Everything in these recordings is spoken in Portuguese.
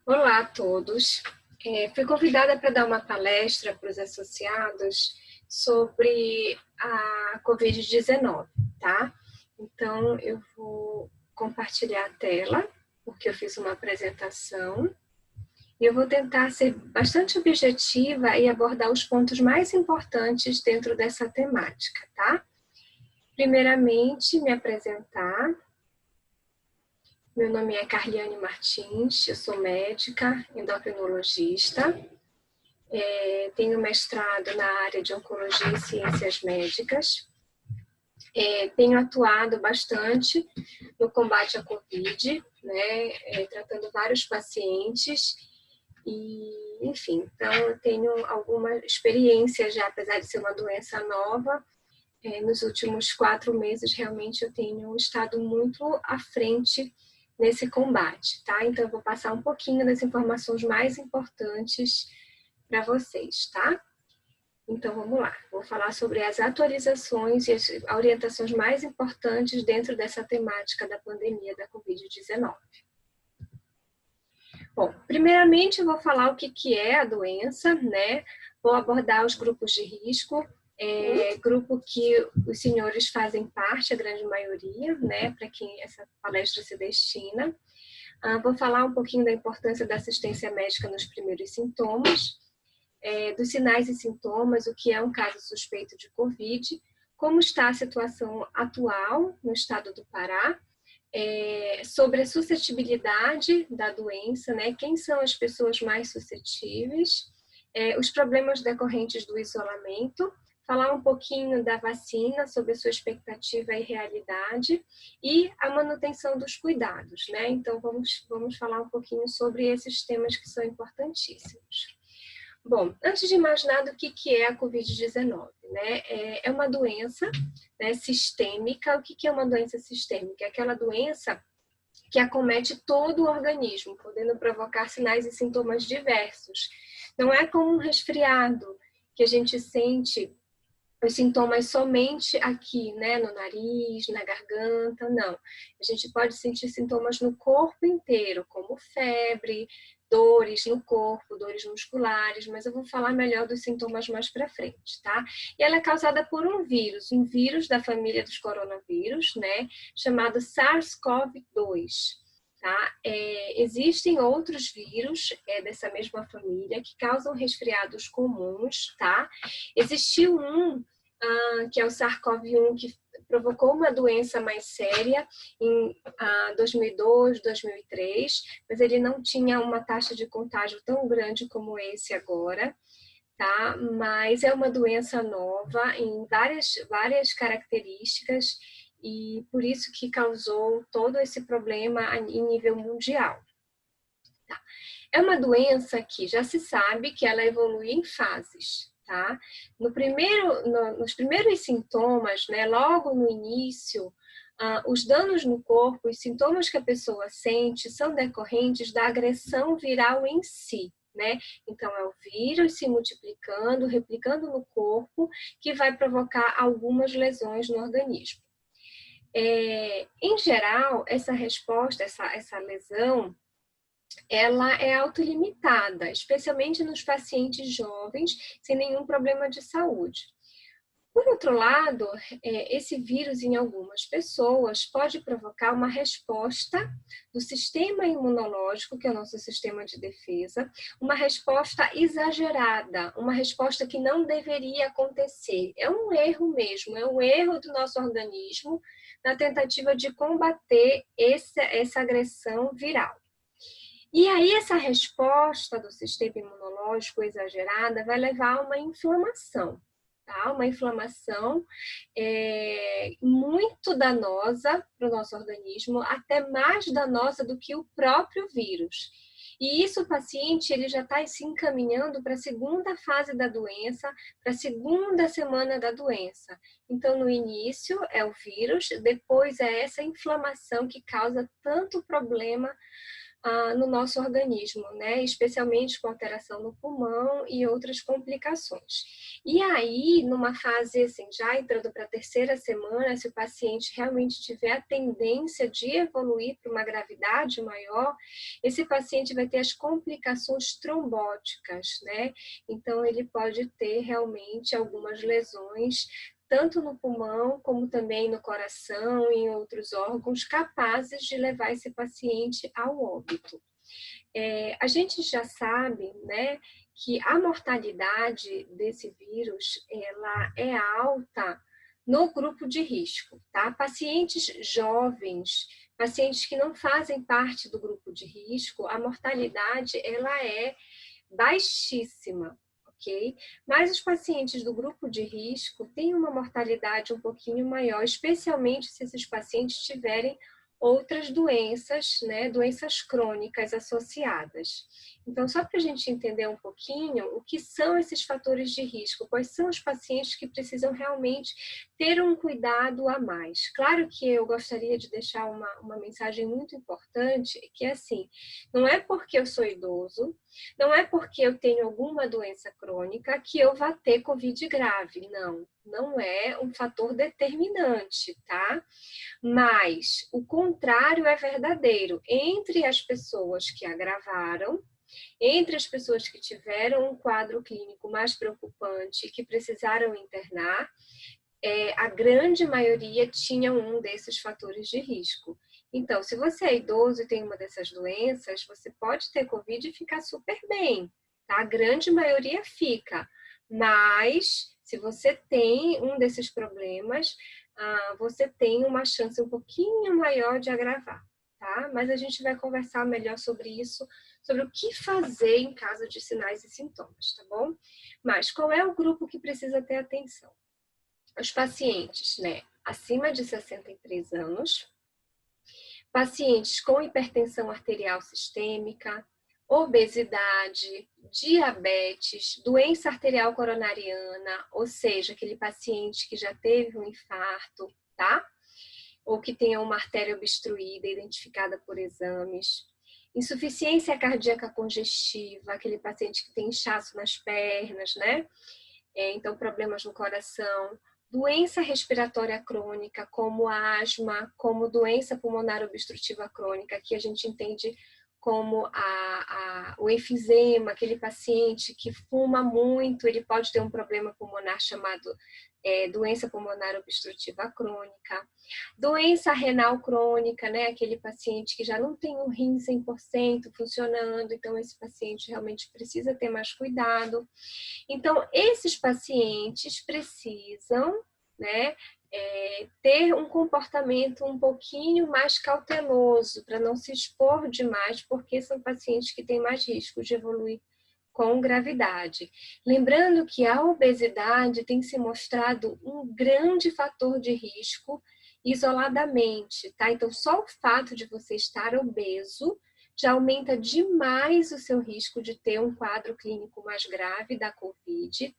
Olá a todos. Fui convidada para dar uma palestra para os associados sobre a Covid-19, tá? Então, eu vou compartilhar a tela, porque eu fiz uma apresentação, e eu vou tentar ser bastante objetiva e abordar os pontos mais importantes dentro dessa temática, tá? Primeiramente, me apresentar. Meu nome é Carliane Martins, eu sou médica, endocrinologista, tenho mestrado na área de Oncologia e Ciências Médicas, tenho atuado bastante no combate à Covid, né, tratando vários pacientes e, enfim, então eu tenho alguma experiência já, apesar de ser uma doença nova. Nos últimos 4 meses, realmente, eu tenho estado muito à frente nesse combate, tá? Então, eu vou passar um pouquinho das informações mais importantes para vocês, tá? Então, vamos lá. Vou falar sobre as atualizações e as orientações mais importantes dentro dessa temática da pandemia da Covid-19. Bom, primeiramente, eu vou falar o que é a doença, né? Vou abordar os grupos de risco, grupo que os senhores fazem parte, a grande maioria, né, para quem essa palestra se destina. Vou falar um pouquinho da importância da assistência médica nos primeiros sintomas, dos sinais e sintomas, o que é um caso suspeito de Covid, como está a situação atual no estado do Pará, sobre a suscetibilidade da doença, né, quem são as pessoas mais suscetíveis, os problemas decorrentes do isolamento, falar um pouquinho da vacina, sobre a sua expectativa e realidade, e a manutenção dos cuidados, né? Então, vamos falar um pouquinho sobre esses temas que são importantíssimos. Bom, antes de mais nada, o que é a Covid-19? Né? É uma doença, né, sistêmica. O que é uma doença sistêmica? É aquela doença que acomete todo o organismo, podendo provocar sinais e sintomas diversos. Não é como um resfriado, que a gente sente os sintomas somente aqui, né, no nariz, na garganta, não. A gente pode sentir sintomas no corpo inteiro, como febre, dores no corpo, dores musculares, mas eu vou falar melhor dos sintomas mais para frente, tá? E ela é causada por um vírus da família dos coronavírus, né, chamado SARS-CoV-2. Tá? Existem outros vírus dessa mesma família que causam resfriados comuns, tá? Existiu um que é o SARS-CoV-1, que provocou uma doença mais séria em 2002, 2003, mas ele não tinha uma taxa de contágio tão grande como esse agora, tá? Mas é uma doença nova em várias características e por isso que causou todo esse problema em nível mundial. Tá? É uma doença que já se sabe que ela evolui em fases, tá? Nos primeiros sintomas, né, logo no início, os danos no corpo, os sintomas que a pessoa sente são decorrentes da agressão viral em si, né? Então, é o vírus se multiplicando, replicando no corpo, que vai provocar algumas lesões no organismo. Em geral, essa resposta, essa lesão, ela é autolimitada, especialmente nos pacientes jovens sem nenhum problema de saúde. Por outro lado, esse vírus em algumas pessoas pode provocar uma resposta do sistema imunológico, que é o nosso sistema de defesa, uma resposta exagerada, uma resposta que não deveria acontecer. É um erro mesmo, é um erro do nosso organismo na tentativa de combater essa agressão viral. E aí essa resposta do sistema imunológico exagerada vai levar a uma inflamação, tá? Uma inflamação muito danosa para o nosso organismo, até mais danosa do que o próprio vírus. E isso o paciente ele já está se encaminhando para a segunda fase da doença, para a segunda semana da doença. Então, no início é o vírus, depois é essa inflamação que causa tanto problema no nosso organismo, né? Especialmente com alteração no pulmão e outras complicações. E aí, numa fase assim, já entrando para a terceira semana, se o paciente realmente tiver a tendência de evoluir para uma gravidade maior, esse paciente vai ter as complicações trombóticas, né? Então, ele pode ter realmente algumas lesões tanto no pulmão, como também no coração e em outros órgãos, capazes de levar esse paciente ao óbito. A gente já sabe, né, que a mortalidade desse vírus, ela é alta no grupo de risco, tá? Pacientes jovens, pacientes que não fazem parte do grupo de risco, a mortalidade, ela é baixíssima. Okay? Mas os pacientes do grupo de risco têm uma mortalidade um pouquinho maior, especialmente se esses pacientes tiverem outras doenças, né, doenças crônicas associadas. Então, só para a gente entender um pouquinho o que são esses fatores de risco, quais são os pacientes que precisam realmente ter um cuidado a mais. Claro que eu gostaria de deixar uma mensagem muito importante, que é assim, não é porque eu sou idoso, não é porque eu tenho alguma doença crônica que eu vá ter Covid grave, não é um fator determinante, tá? Mas o contrário é verdadeiro. Entre as pessoas que agravaram, entre as pessoas que tiveram um quadro clínico mais preocupante, que precisaram internar, a grande maioria tinha um desses fatores de risco. Então, se você é idoso e tem uma dessas doenças, você pode ter Covid e ficar super bem, tá? A grande maioria fica. Mas, se você tem um desses problemas, você tem uma chance um pouquinho maior de agravar, tá? Mas a gente vai conversar melhor sobre isso, sobre o que fazer em caso de sinais e sintomas, tá bom? Mas qual é o grupo que precisa ter atenção? Os pacientes, né, acima de 63 anos, pacientes com hipertensão arterial sistêmica, obesidade, diabetes, doença arterial coronariana, ou seja, aquele paciente que já teve um infarto, tá? Ou que tenha uma artéria obstruída, identificada por exames. Insuficiência cardíaca congestiva, aquele paciente que tem inchaço nas pernas, né? Então, problemas no coração. Doença respiratória crônica, como asma, como doença pulmonar obstrutiva crônica, que a gente entende como o enfisema, aquele paciente que fuma muito, ele pode ter um problema pulmonar chamado doença pulmonar obstrutiva crônica. Doença renal crônica, né? Aquele paciente que já não tem um rim 100% funcionando, então esse paciente realmente precisa ter mais cuidado. Então, esses pacientes precisam, né, ter um comportamento um pouquinho mais cauteloso, para não se expor demais, porque são pacientes que têm mais risco de evoluir com gravidade. Lembrando que a obesidade tem se mostrado um grande fator de risco isoladamente, tá? Então, só o fato de você estar obeso já aumenta demais o seu risco de ter um quadro clínico mais grave da COVID.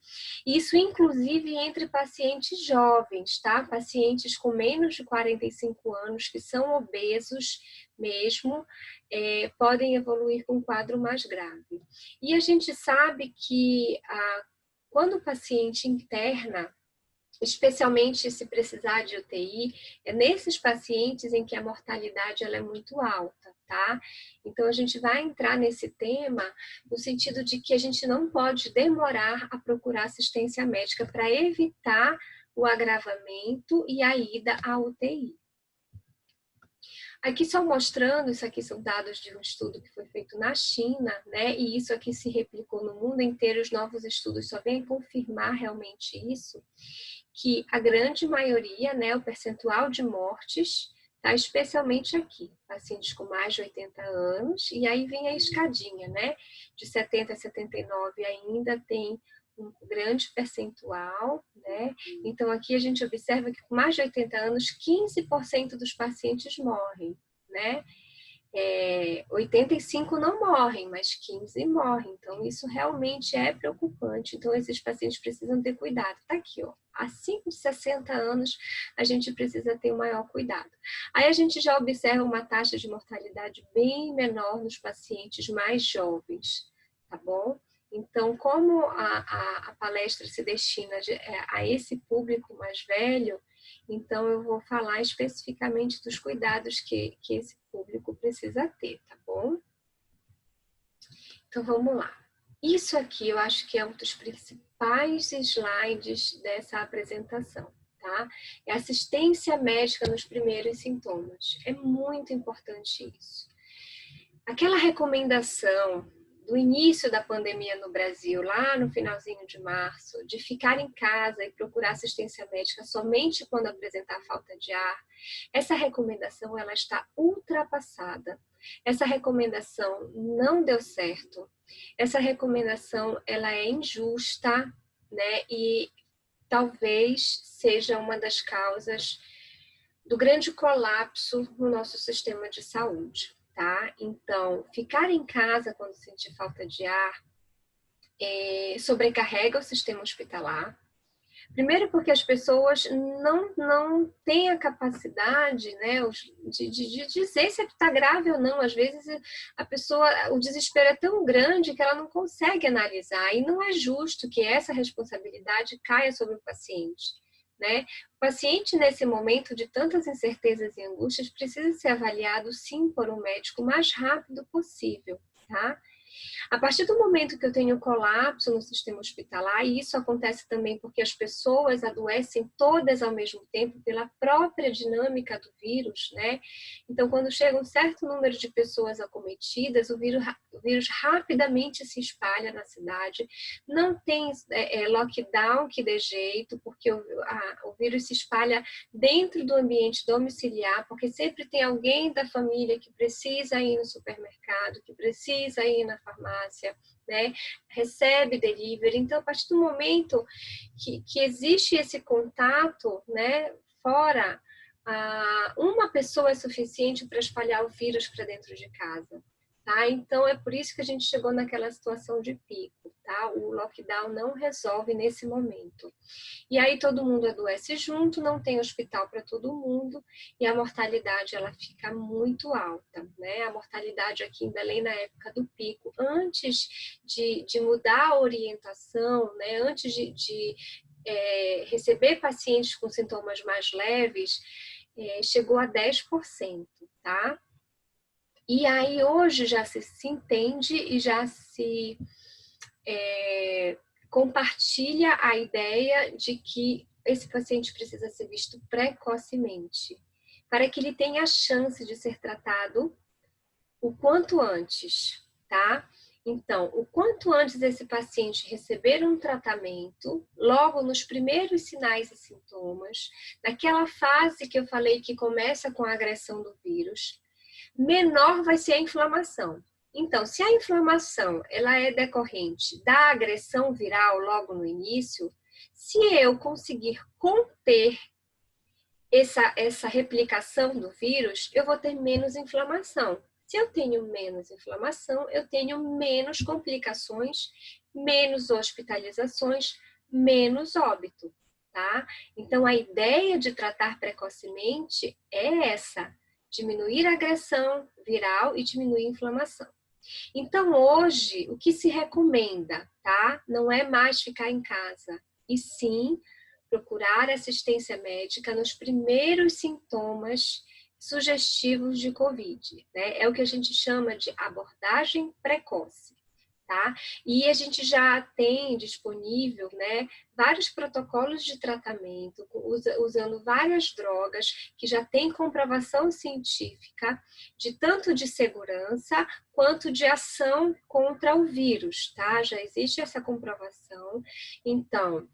Isso, inclusive, entre pacientes jovens, tá? Pacientes com menos de 45 anos, que são obesos mesmo, podem evoluir com um quadro mais grave. E a gente sabe que quando o paciente interna, especialmente se precisar de UTI, é nesses pacientes em que a mortalidade ela é muito alta, tá? Então, a gente vai entrar nesse tema no sentido de que a gente não pode demorar a procurar assistência médica para evitar o agravamento e a ida à UTI. Aqui só mostrando, isso aqui são dados de um estudo que foi feito na China, né? E isso aqui se replicou no mundo inteiro, os novos estudos só vêm confirmar realmente isso, que a grande maioria, né, o percentual de mortes, tá especialmente aqui, pacientes com mais de 80 anos, e aí vem a escadinha, né? De 70 a 79 ainda tem um grande percentual, né? Então, aqui a gente observa que com mais de 80 anos, 15% dos pacientes morrem, né? 85 não morrem, mas 15 morrem. Então, isso realmente é preocupante. Então, esses pacientes precisam ter cuidado. Tá aqui, ó. Acima de 60 anos, a gente precisa ter o maior cuidado. Aí, a gente já observa uma taxa de mortalidade bem menor nos pacientes mais jovens, tá bom? Então, como a palestra se destina a esse público mais velho, então eu vou falar especificamente dos cuidados que esse público precisa ter, tá bom? Então, vamos lá. Isso aqui eu acho que é um dos principais slides dessa apresentação, tá? É assistência médica nos primeiros sintomas. É muito importante isso. Aquela recomendação do início da pandemia no Brasil, lá no finalzinho de março, de ficar em casa e procurar assistência médica somente quando apresentar falta de ar, essa recomendação ela está ultrapassada. Essa recomendação não deu certo. Essa recomendação ela é injusta, né? E talvez seja uma das causas do grande colapso no nosso sistema de saúde. Tá? Então, ficar em casa quando sentir falta de ar sobrecarrega o sistema hospitalar. Primeiro porque as pessoas não têm a capacidade, né, de dizer se está grave ou não. Às vezes o desespero é tão grande que ela não consegue analisar. E não é justo que essa responsabilidade caia sobre o paciente. Né? O paciente, nesse momento de tantas incertezas e angústias, precisa ser avaliado, sim, por um médico o mais rápido possível, tá? A partir do momento que eu tenho colapso no sistema hospitalar, e isso acontece também porque as pessoas adoecem todas ao mesmo tempo pela própria dinâmica do vírus, né? Então, quando chega um certo número de pessoas acometidas, o vírus rapidamente se espalha na cidade. Não tem lockdown que dê jeito, porque o vírus se espalha dentro do ambiente domiciliar, porque sempre tem alguém da família que precisa ir no supermercado, que precisa ir na farmácia, né? Recebe delivery. Então, a partir do momento que existe esse contato, né, fora, uma pessoa é suficiente para espalhar o vírus para dentro de casa. Tá? Então, é por isso que a gente chegou naquela situação de pico. Tá? O lockdown não resolve nesse momento. E aí todo mundo adoece junto, não tem hospital para todo mundo e a mortalidade ela fica muito alta. Né? A mortalidade aqui em Belém na época do pico, antes de mudar a orientação, né? Antes de receber pacientes com sintomas mais leves, chegou a 10%. Tá? E aí hoje já se entende e já se compartilha a ideia de que esse paciente precisa ser visto precocemente, para que ele tenha a chance de ser tratado o quanto antes, tá? Então, o quanto antes esse paciente receber um tratamento, logo nos primeiros sinais e sintomas, naquela fase que eu falei que começa com a agressão do vírus, menor vai ser a inflamação. Então, se a inflamação ela é decorrente da agressão viral logo no início, se eu conseguir conter essa replicação do vírus, eu vou ter menos inflamação. Se eu tenho menos inflamação, eu tenho menos complicações, menos hospitalizações, menos óbito, tá? Então, a ideia de tratar precocemente é essa: diminuir a agressão viral e diminuir a inflamação. Então, hoje, o que se recomenda, tá? Não é mais ficar em casa, e sim procurar assistência médica nos primeiros sintomas sugestivos de COVID, né? É o que a gente chama de abordagem precoce. Tá? E a gente já tem disponível, né, vários protocolos de tratamento, usando várias drogas que já tem comprovação científica de tanto de segurança quanto de ação contra o vírus, tá? Já existe essa comprovação. Então,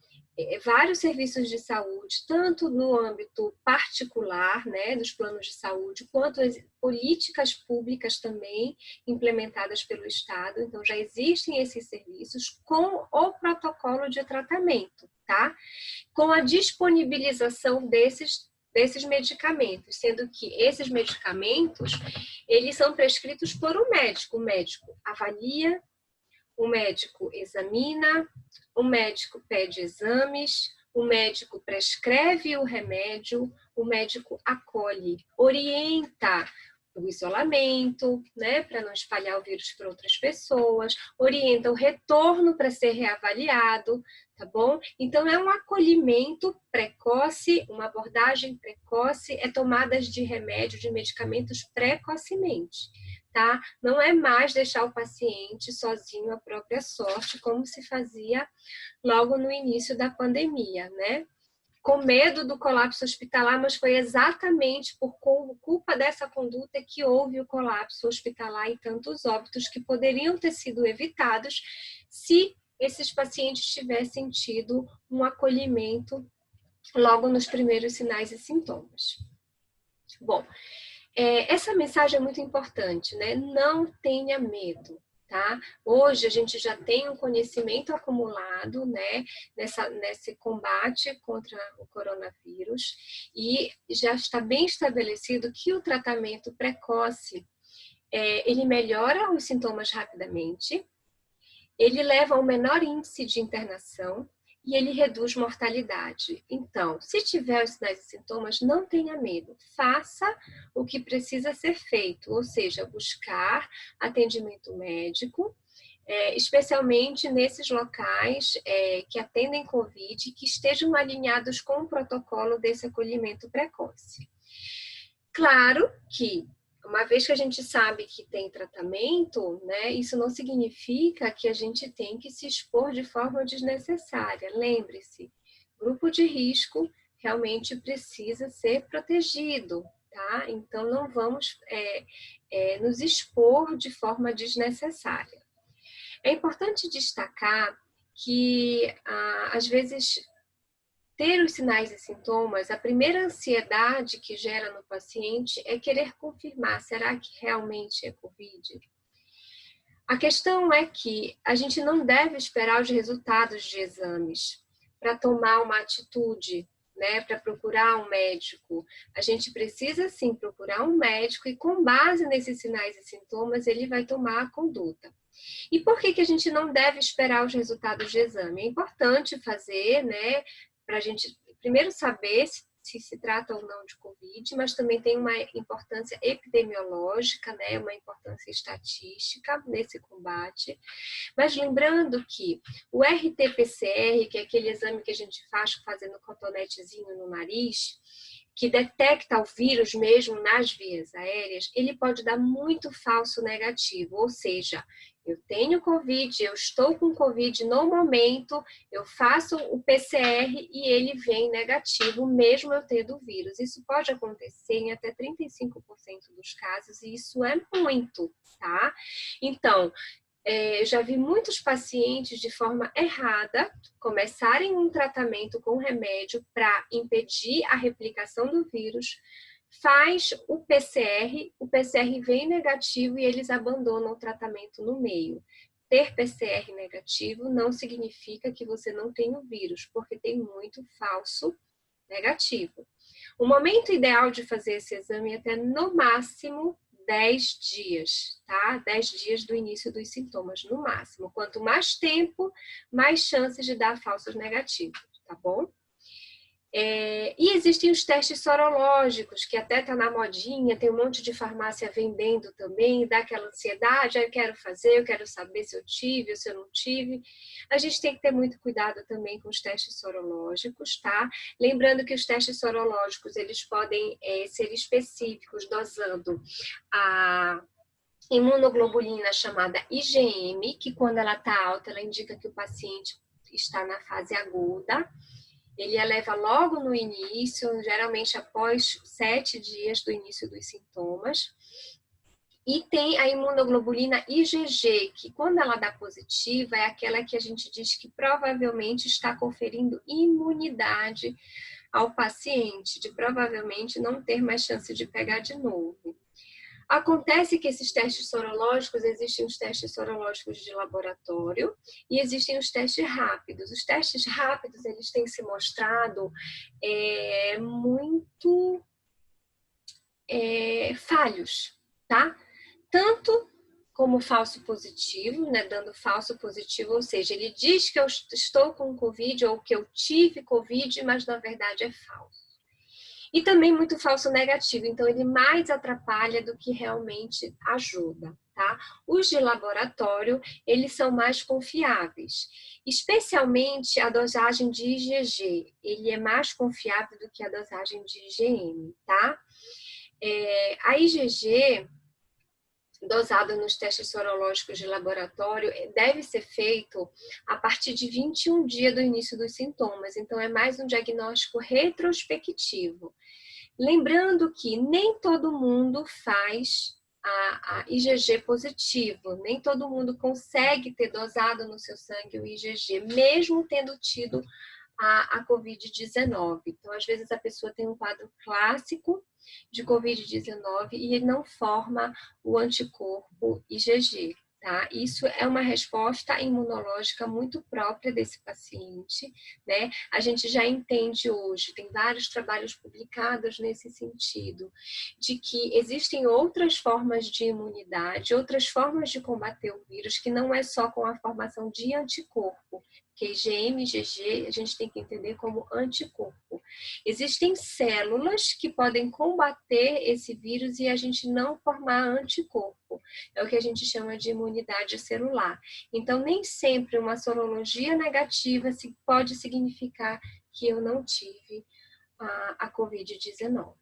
vários serviços de saúde, tanto no âmbito particular, né, dos planos de saúde, quanto as políticas públicas também implementadas pelo Estado. Então, já existem esses serviços com o protocolo de tratamento, tá? Com a disponibilização desses desses medicamentos, sendo que esses medicamentos, eles são prescritos por um médico. O médico avalia, o médico examina, o médico pede exames, o médico prescreve o remédio, o médico acolhe, orienta o isolamento, né, para não espalhar o vírus para outras pessoas, orienta o retorno para ser reavaliado, tá bom? Então, é um acolhimento precoce, uma abordagem precoce, é tomadas de remédio, de medicamentos precocemente, tá? Não é mais deixar o paciente sozinho à própria sorte, como se fazia logo no início da pandemia, né? Com medo do colapso hospitalar, mas foi exatamente por culpa dessa conduta que houve o colapso hospitalar e tantos óbitos que poderiam ter sido evitados se esses pacientes tivessem tido um acolhimento logo nos primeiros sinais e sintomas. Bom, essa mensagem é muito importante, né? Não tenha medo. Tá? Hoje a gente já tem um conhecimento acumulado, né, nesse combate contra o coronavírus e já está bem estabelecido que o tratamento precoce ele melhora os sintomas rapidamente, ele leva a um menor índice de internação e ele reduz mortalidade. Então, se tiver os sinais e sintomas, não tenha medo. Faça o que precisa ser feito, ou seja, buscar atendimento médico, especialmente nesses locais que atendem Covid, que estejam alinhados com o protocolo desse acolhimento precoce. Claro que uma vez que a gente sabe que tem tratamento, né, isso não significa que a gente tem que se expor de forma desnecessária. Lembre-se, grupo de risco realmente precisa ser protegido, tá? Então, não vamos nos expor de forma desnecessária. É importante destacar que, às vezes, ter os sinais e sintomas, a primeira ansiedade que gera no paciente é querer confirmar, será que realmente é Covid? A questão é que a gente não deve esperar os resultados de exames para tomar uma atitude, né, para procurar um médico. A gente precisa sim procurar um médico e com base nesses sinais e sintomas ele vai tomar a conduta. E por que a gente não deve esperar os resultados de exame? É importante fazer, né, para a gente primeiro saber se trata ou não de Covid, mas também tem uma importância epidemiológica, né, uma importância estatística nesse combate. Mas lembrando que o RT-PCR, que é aquele exame que a gente faz fazendo cotonetezinho no nariz, que detecta o vírus mesmo nas vias aéreas, ele pode dar muito falso negativo, ou seja, eu tenho Covid, eu estou com Covid no momento, eu faço o PCR e ele vem negativo, mesmo eu tendo o vírus. Isso pode acontecer em até 35% dos casos e isso é muito, tá? Então, já vi muitos pacientes de forma errada começarem um tratamento com remédio para impedir a replicação do vírus, faz o PCR vem negativo e eles abandonam o tratamento no meio. Ter PCR negativo não significa que você não tem o vírus, porque tem muito falso negativo. O momento ideal de fazer esse exame é até no máximo 10 dias, tá? 10 dias do início dos sintomas, no máximo. Quanto mais tempo, mais chances de dar falsos negativos, tá bom? E existem os testes sorológicos, que até tá na modinha, tem um monte de farmácia vendendo também, dá aquela ansiedade, eu quero fazer, eu quero saber se eu tive ou se eu não tive. A gente tem que ter muito cuidado também com os testes sorológicos, tá? Lembrando que os testes sorológicos, eles podem ser específicos, dosando a imunoglobulina chamada IgM, que quando ela está alta, ela indica que o paciente está na fase aguda. Ele eleva logo no início, geralmente após 7 dias do início dos sintomas. E tem a imunoglobulina IgG, que quando ela dá positiva, é aquela que a gente diz que provavelmente está conferindo imunidade ao paciente, de provavelmente não ter mais chance de pegar de novo. Acontece que esses testes sorológicos, existem os testes sorológicos de laboratório e existem os testes rápidos. Os testes rápidos, eles têm se mostrado muito falhos, tá? Tanto como falso positivo, né, dando falso positivo, ou seja, ele diz que eu estou com Covid ou que eu tive Covid, mas na verdade é falso. E também muito falso negativo, então ele mais atrapalha do que realmente ajuda, tá? Os de laboratório, eles são mais confiáveis, especialmente a dosagem de IgG, ele é mais confiável do que a dosagem de IgM, tá? A IgG, dosada nos testes sorológicos de laboratório, deve ser feito a partir de 21 dias do início dos sintomas, então é mais um diagnóstico retrospectivo. Lembrando que nem todo mundo faz a IgG positivo, nem todo mundo consegue ter dosado no seu sangue o IgG, mesmo tendo tido a Covid-19. Então, às vezes, a pessoa tem um quadro clássico de Covid-19 e não forma o anticorpo IgG. Tá? Isso é uma resposta imunológica muito própria desse paciente, né? A gente já entende hoje, tem vários trabalhos publicados nesse sentido, de que existem outras formas de imunidade, outras formas de combater o vírus, que não é só com a formação de anticorpo, que IgM e IgG a gente tem que entender como anticorpo. Existem células que podem combater esse vírus e a gente não formar anticorpo. É o que a gente chama de imunidade celular. Então, nem sempre uma sorologia negativa pode significar que eu não tive a Covid-19.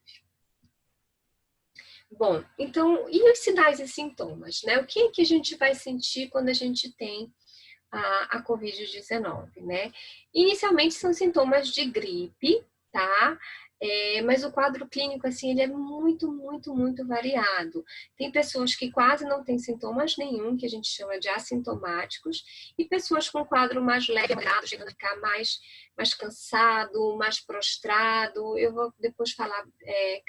Bom, então, e os sinais e sintomas, né? O que é que a gente vai sentir quando a gente tem a Covid-19, né? Inicialmente são sintomas de gripe, tá? Mas o quadro clínico, assim, ele é muito, muito, muito variado. Tem pessoas que quase não têm sintomas nenhum, que a gente chama de assintomáticos, e pessoas com quadro mais leve, chegando a ficar mais cansado, mais prostrado. Eu vou depois falar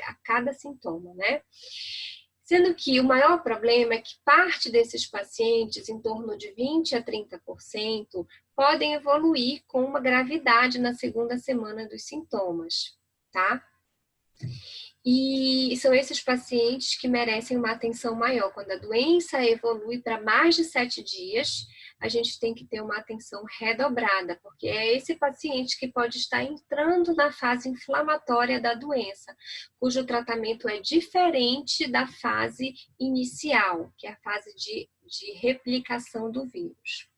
a cada sintoma, né? Sendo que o maior problema é que parte desses pacientes, em torno de 20% a 30%, podem evoluir com uma gravidade na segunda semana dos sintomas, tá? E são esses pacientes que merecem uma atenção maior. Quando a doença evolui para mais de 7 dias, a gente tem que ter uma atenção redobrada, porque é esse paciente que pode estar entrando na fase inflamatória da doença, cujo tratamento é diferente da fase inicial, que é a fase de replicação do vírus.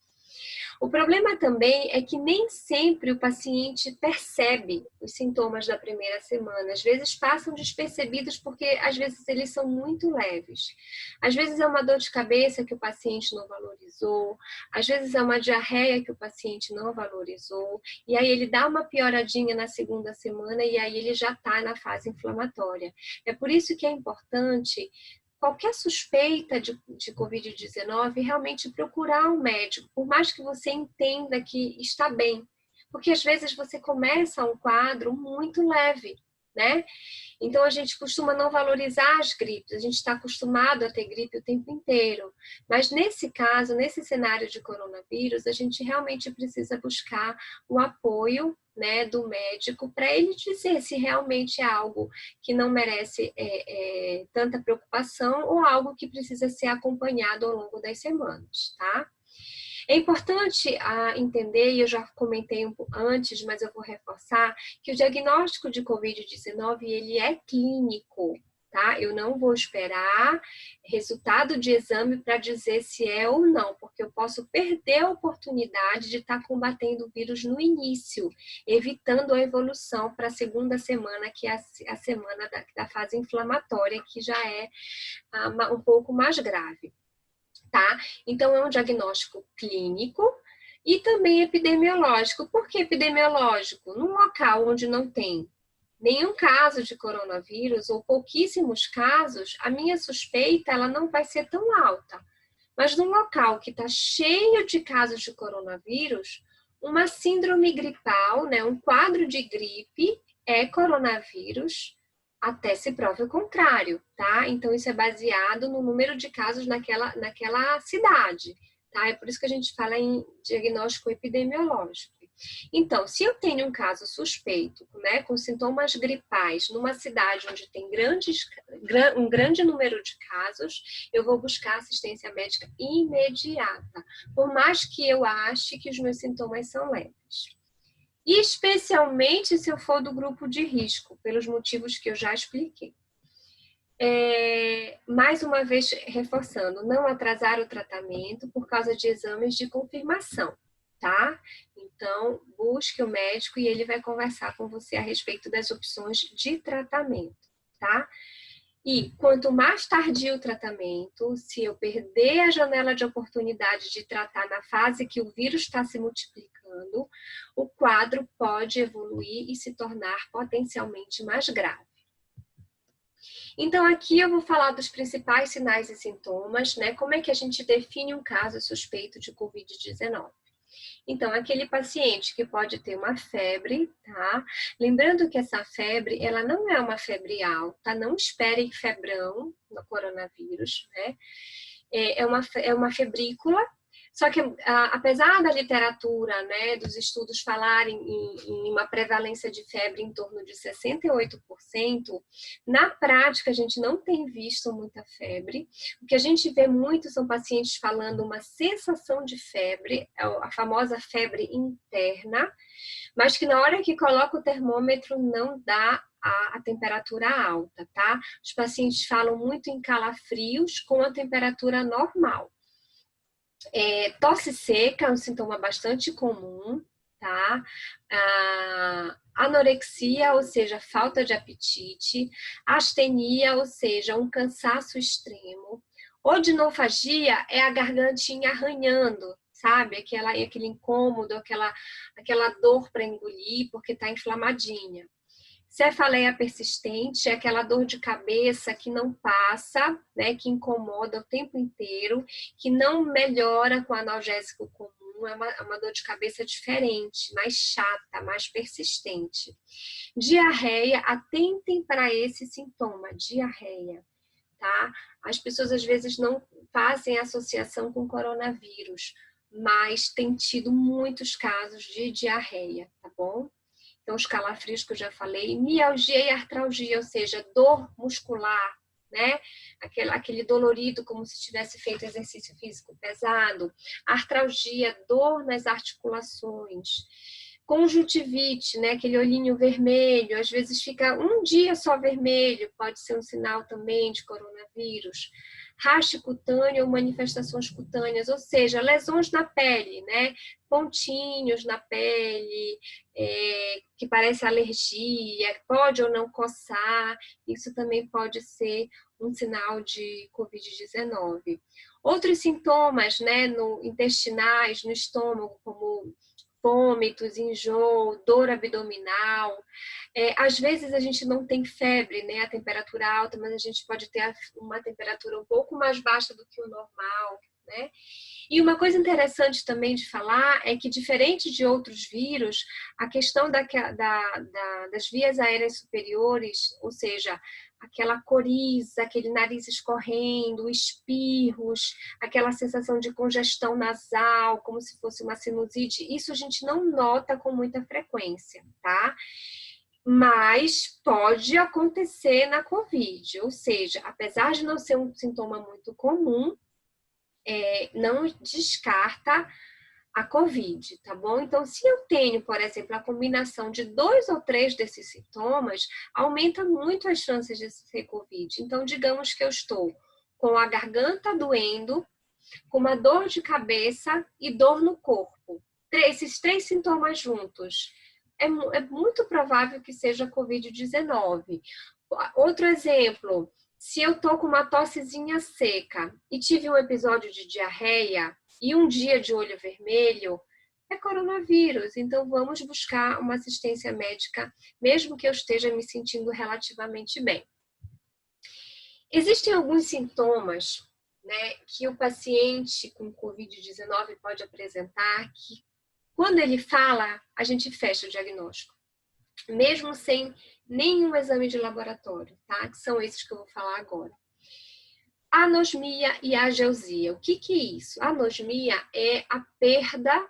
O problema também é que nem sempre o paciente percebe os sintomas da primeira semana. Às vezes passam despercebidos porque às vezes eles são muito leves. Às vezes é uma dor de cabeça que o paciente não valorizou, às vezes é uma diarreia que o paciente não valorizou, e aí ele dá uma pioradinha na segunda semana e aí ele já está na fase inflamatória. É por isso que é importante qualquer suspeita de Covid-19, realmente procurar um médico, por mais que você entenda que está bem. Porque às vezes você começa um quadro muito leve, né? Então a gente costuma não valorizar as gripes, a gente está acostumado a ter gripe o tempo inteiro. Mas nesse caso, nesse cenário de coronavírus, a gente realmente precisa buscar o apoio, né, do médico para ele dizer se realmente é algo que não merece tanta preocupação ou algo que precisa ser acompanhado ao longo das semanas, tá? É importante entender, e eu já comentei antes, mas eu vou reforçar, que o diagnóstico de Covid-19 ele é clínico, tá? Eu não vou esperar resultado de exame para dizer se é ou não, porque eu posso perder a oportunidade de estar combatendo o vírus no início, evitando a evolução para a segunda semana, que é a semana da fase inflamatória, que já é um pouco mais grave. Tá? Então, é um diagnóstico clínico e também epidemiológico. Por que epidemiológico? Num local onde não tem nenhum caso de coronavírus ou pouquíssimos casos, a minha suspeita ela não vai ser tão alta. Mas num local que está cheio de casos de coronavírus, uma síndrome gripal, né, um quadro de gripe é coronavírus, até se prove o contrário, tá? Então, isso é baseado no número de casos naquela cidade, tá? É por isso que a gente fala em diagnóstico epidemiológico. Então, se eu tenho um caso suspeito, né, com sintomas gripais, numa cidade onde tem um grande número de casos, eu vou buscar assistência médica imediata, por mais que eu ache que os meus sintomas são leves. E especialmente se eu for do grupo de risco, pelos motivos que eu já expliquei. Mais uma vez, reforçando, não atrasar o tratamento por causa de exames de confirmação, tá? Então, busque o médico e ele vai conversar com você a respeito das opções de tratamento, tá? E quanto mais tardio o tratamento, se eu perder a janela de oportunidade de tratar na fase que o vírus está se multiplicando, o quadro pode evoluir e se tornar potencialmente mais grave. Então, aqui eu vou falar dos principais sinais e sintomas, né? Como é que a gente define um caso suspeito de Covid-19. Então, aquele paciente que pode ter uma febre, tá? Lembrando que essa febre, ela não é uma febre alta, não esperem febrão no coronavírus, né? É uma febrícula, só que apesar da literatura, né, dos estudos falarem em uma prevalência de febre em torno de 68%, na prática a gente não tem visto muita febre. O que a gente vê muito são pacientes falando uma sensação de febre, a famosa febre interna, mas que na hora que coloca o termômetro não dá a temperatura alta, tá? Os pacientes falam muito em calafrios com a temperatura normal. Tosse seca é um sintoma bastante comum, tá? Anorexia, ou seja, falta de apetite. Astenia, ou seja, um cansaço extremo. Odinofagia é a gargantinha arranhando, sabe? Aquele incômodo, aquela dor para engolir porque está inflamadinha. Cefaleia persistente é aquela dor de cabeça que não passa, né, que incomoda o tempo inteiro, que não melhora com analgésico comum, é uma dor de cabeça diferente, mais chata, mais persistente. Diarreia, atentem para esse sintoma, diarreia, tá? As pessoas às vezes não fazem associação com coronavírus, mas tem tido muitos casos de diarreia, tá bom? Então, os calafrios que eu já falei, mialgia e artralgia, ou seja, dor muscular, né? Aquele dolorido como se tivesse feito exercício físico pesado. Artralgia, dor nas articulações. Conjuntivite, né? Aquele olhinho vermelho, às vezes fica um dia só vermelho, pode ser um sinal também de coronavírus. Raste cutâneo ou manifestações cutâneas, ou seja, lesões na pele, né? Pontinhos na pele, que parece alergia, pode ou não coçar, isso também pode ser um sinal de Covid-19. Outros sintomas, né, intestinais, no estômago, como vômitos, enjoo, dor abdominal. Às vezes a gente não tem febre, né, a temperatura alta, mas a gente pode ter uma temperatura um pouco mais baixa do que o normal, né? E uma coisa interessante também de falar é que, diferente de outros vírus, a questão das vias aéreas superiores, ou seja, aquela coriza, aquele nariz escorrendo, espirros, aquela sensação de congestão nasal, como se fosse uma sinusite, isso a gente não nota com muita frequência, tá? Mas pode acontecer na COVID, ou seja, apesar de não ser um sintoma muito comum, não descarta a COVID, tá bom? Então, se eu tenho, por exemplo, a combinação de 2 ou 3 desses sintomas, aumenta muito as chances de ser COVID. Então, digamos que eu estou com a garganta doendo, com uma dor de cabeça e dor no corpo. Esses 3 sintomas juntos. É muito provável que seja COVID-19. Outro exemplo, se eu tô com uma tossezinha seca e tive um episódio de diarreia e um dia de olho vermelho, é coronavírus. Então, vamos buscar uma assistência médica, mesmo que eu esteja me sentindo relativamente bem. Existem alguns sintomas, né, que o paciente com Covid-19 pode apresentar que, quando ele fala, a gente fecha o diagnóstico. mesmo sem nenhum exame de laboratório, tá? Que são esses que eu vou falar agora. Anosmia e ageusia. O que que é isso? A anosmia é a perda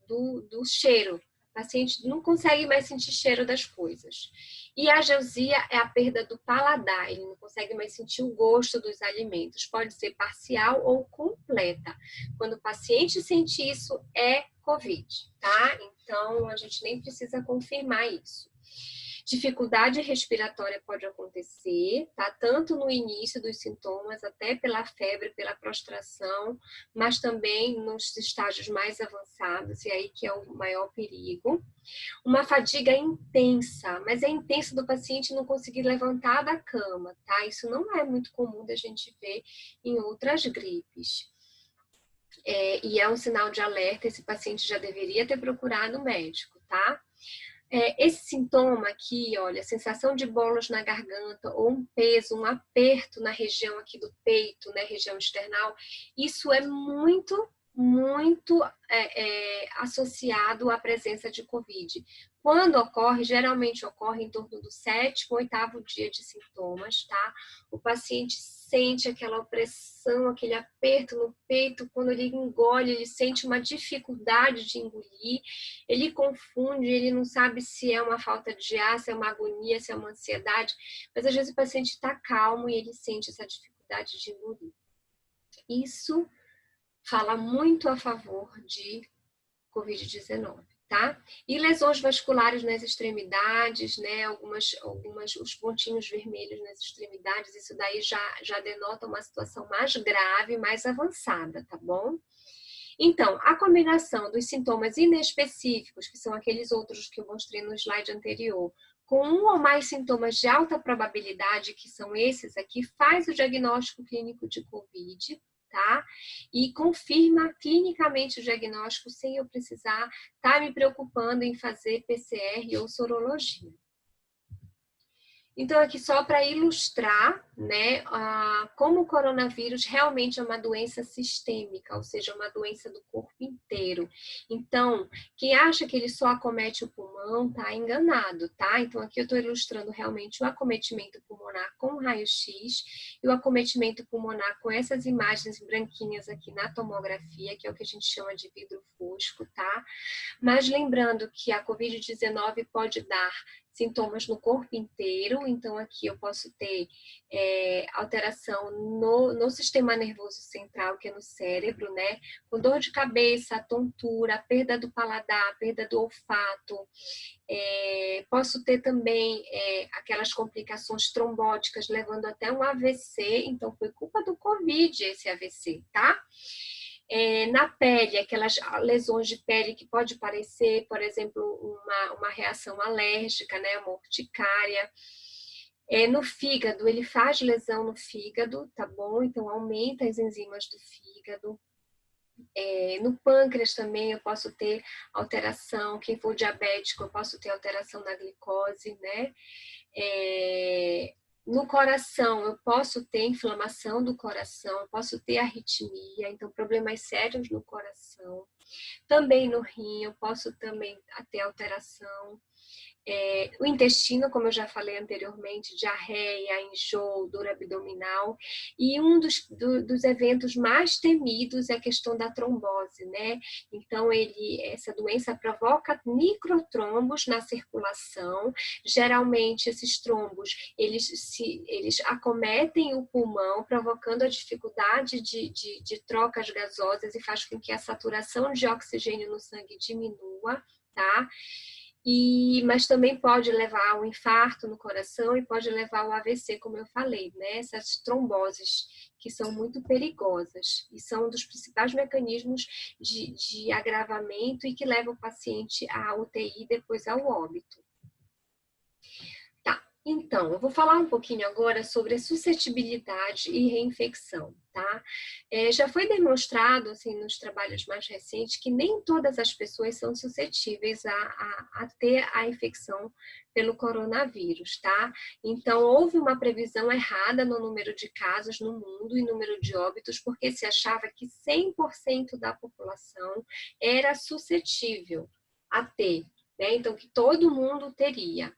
do cheiro. O paciente não consegue mais sentir cheiro das coisas. E a ageusia é a perda do paladar, ele não consegue mais sentir o gosto dos alimentos. Pode ser parcial ou completa. Quando o paciente sente isso, é COVID, tá? Então, a gente nem precisa confirmar isso. Dificuldade respiratória pode acontecer, tá? Tanto no início dos sintomas, até pela febre, pela prostração, mas também nos estágios mais avançados, e aí que é o maior perigo. Uma fadiga intensa, mas é intensa do paciente não conseguir levantar da cama, tá? Isso não é muito comum da gente ver em outras gripes. E é um sinal de alerta, esse paciente já deveria ter procurado o médico, tá? Esse sintoma aqui, olha, sensação de bolos na garganta ou um peso, um aperto na região aqui do peito, né, região external, isso é muito associado à presença de COVID. Quando ocorre, geralmente ocorre em torno do 7º, 8º dia de sintomas, tá? O paciente sente aquela opressão, aquele aperto no peito, quando ele engole, ele sente uma dificuldade de engolir, ele confunde, ele não sabe se é uma falta de ar, se é uma agonia, se é uma ansiedade, mas às vezes o paciente está calmo e ele sente essa dificuldade de engolir. Isso fala muito a favor de COVID-19, tá? E lesões vasculares nas extremidades, né? Os pontinhos vermelhos nas extremidades, isso daí já denota uma situação mais grave, mais avançada, tá bom? Então, a combinação dos sintomas inespecíficos, que são aqueles outros que eu mostrei no slide anterior, com um ou mais sintomas de alta probabilidade, que são esses aqui, faz o diagnóstico clínico de COVID, tá? E confirma clinicamente o diagnóstico sem eu precisar estar me preocupando em fazer PCR ou sorologia. Então, aqui só para ilustrar, né, como o coronavírus realmente é uma doença sistêmica, ou seja, uma doença do corpo inteiro. Então, quem acha que ele só acomete o pulmão, tá enganado, tá? Então, aqui eu estou ilustrando realmente o acometimento pulmonar com raio-x e o acometimento pulmonar com essas imagens branquinhas aqui na tomografia, que é o que a gente chama de vidro fosco, tá? Mas lembrando que a COVID-19 pode dar sintomas no corpo inteiro, então aqui eu posso ter alteração no sistema nervoso central, que é no cérebro, né? Com dor de cabeça, tontura, perda do paladar, perda do olfato. Posso ter também aquelas complicações trombóticas levando até um AVC, então foi culpa do COVID esse AVC, tá? Na pele, aquelas lesões de pele que pode parecer, por exemplo, uma reação alérgica, né, uma urticária. No fígado, ele faz lesão no fígado, tá bom? Então, aumenta as enzimas do fígado. No pâncreas também eu posso ter alteração, quem for diabético eu posso ter alteração na glicose, né? No coração, eu posso ter inflamação do coração, eu posso ter arritmia, então problemas sérios no coração. Também no rim, eu posso também ter alteração. O intestino, como eu já falei anteriormente, diarreia, enjoo, dor abdominal. E um dos eventos mais temidos é a questão da trombose, né? Então, essa doença provoca microtrombos na circulação. Geralmente, esses trombos, eles acometem o pulmão, provocando a dificuldade de trocas gasosas e faz com que a saturação de oxigênio no sangue diminua, tá? Mas também pode levar ao infarto no coração e pode levar ao AVC, como eu falei, né? Essas tromboses que são muito perigosas e são um dos principais mecanismos de agravamento e que levam o paciente à UTI e depois ao óbito. Então, eu vou falar um pouquinho agora sobre a suscetibilidade e reinfecção, tá? Já foi demonstrado, assim, nos trabalhos mais recentes, que nem todas as pessoas são suscetíveis a ter a infecção pelo coronavírus, tá? Então, houve uma previsão errada no número de casos no mundo e número de óbitos, porque se achava que 100% da população era suscetível a ter né? Então, que todo mundo teria.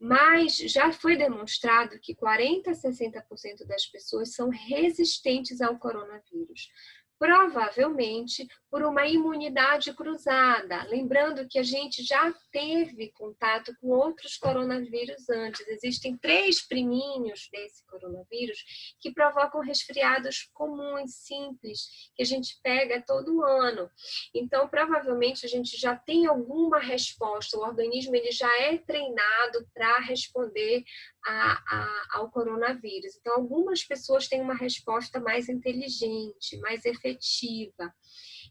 Mas já foi demonstrado que 40% a 60% das pessoas são resistentes ao coronavírus. Provavelmente por uma imunidade cruzada. Lembrando que a gente já teve contato com outros coronavírus antes. Existem 3 priminhos desse coronavírus que provocam resfriados comuns, simples, que a gente pega todo ano. Então, provavelmente, a gente já tem alguma resposta. O organismo ele já é treinado para responder ao coronavírus. Então, algumas pessoas têm uma resposta mais inteligente, mais efetiva.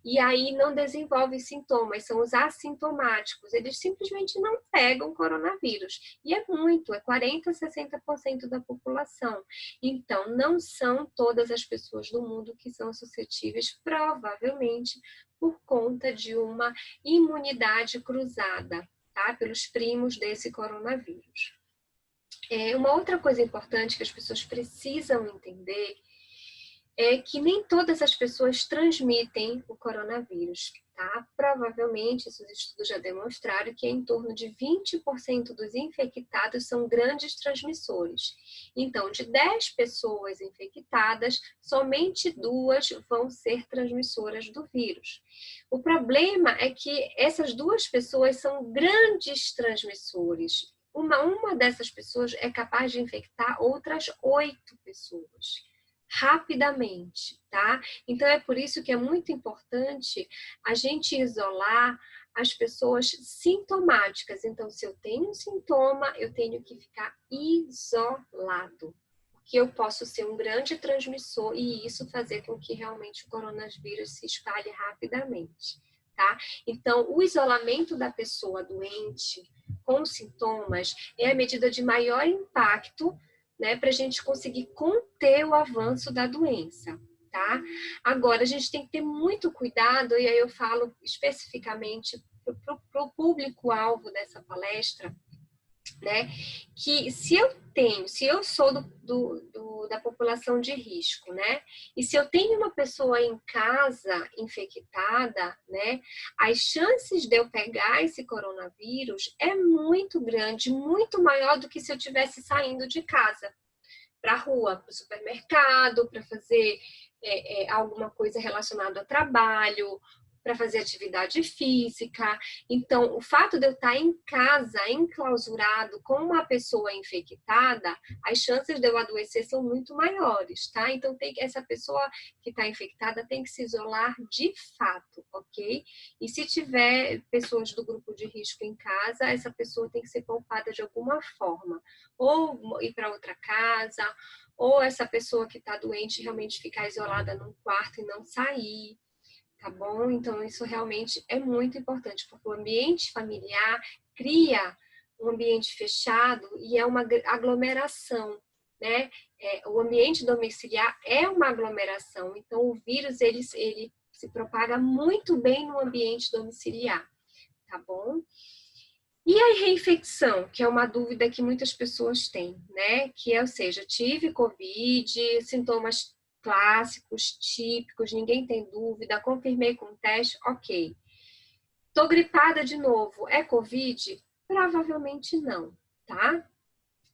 E aí não desenvolvem sintomas, são os assintomáticos. Eles simplesmente não pegam coronavírus. E é muito, é 40% a 60% da população. Então, não são todas as pessoas do mundo que são suscetíveis, provavelmente, por conta de uma imunidade cruzada, tá? Pelos primos desse coronavírus. Uma outra coisa importante que as pessoas precisam entender é que nem todas as pessoas transmitem o coronavírus, tá? Provavelmente, esses estudos já demonstraram que em torno de 20% dos infectados são grandes transmissores. Então, de 10 pessoas infectadas, somente 2 vão ser transmissoras do vírus. O problema é que essas 2 pessoas são grandes transmissores. Uma dessas pessoas é capaz de infectar outras 8 pessoas rapidamente, tá? Então é por isso que é muito importante a gente isolar as pessoas sintomáticas. Então, se eu tenho um sintoma, eu tenho que ficar isolado, porque eu posso ser um grande transmissor e isso fazer com que realmente o coronavírus se espalhe rapidamente, tá? Então, o isolamento da pessoa doente com sintomas é a medida de maior impacto, né, para a gente conseguir conter o avanço da doença, tá? Agora, a gente tem que ter muito cuidado, e aí eu falo especificamente para o público-alvo dessa palestra, né? Que se eu sou da população de risco, né? E se eu tenho uma pessoa em casa infectada, né? As chances de eu pegar esse coronavírus é muito grande, muito maior do que se eu estivesse saindo de casa para a rua, para o supermercado, para fazer alguma coisa relacionada ao trabalho, para fazer atividade física. Então, o fato de eu estar em casa, enclausurado, com uma pessoa infectada, as chances de eu adoecer são muito maiores, tá? Então, essa pessoa que está infectada tem que se isolar de fato, ok? E se tiver pessoas do grupo de risco em casa, essa pessoa tem que ser poupada de alguma forma. Ou ir para outra casa, ou essa pessoa que está doente realmente ficar isolada num quarto e não sair. Tá bom? Então, isso realmente é muito importante, porque o ambiente familiar cria um ambiente fechado e é uma aglomeração, né? O ambiente domiciliar é uma aglomeração, então o vírus ele se propaga muito bem no ambiente domiciliar, tá bom? E a reinfecção, que é uma dúvida que muitas pessoas têm, né? Que é, ou seja, tive Covid, sintomas clássicos, típicos, ninguém tem dúvida, confirmei com o teste, ok. Tô gripada de novo, é Covid? Provavelmente não, tá?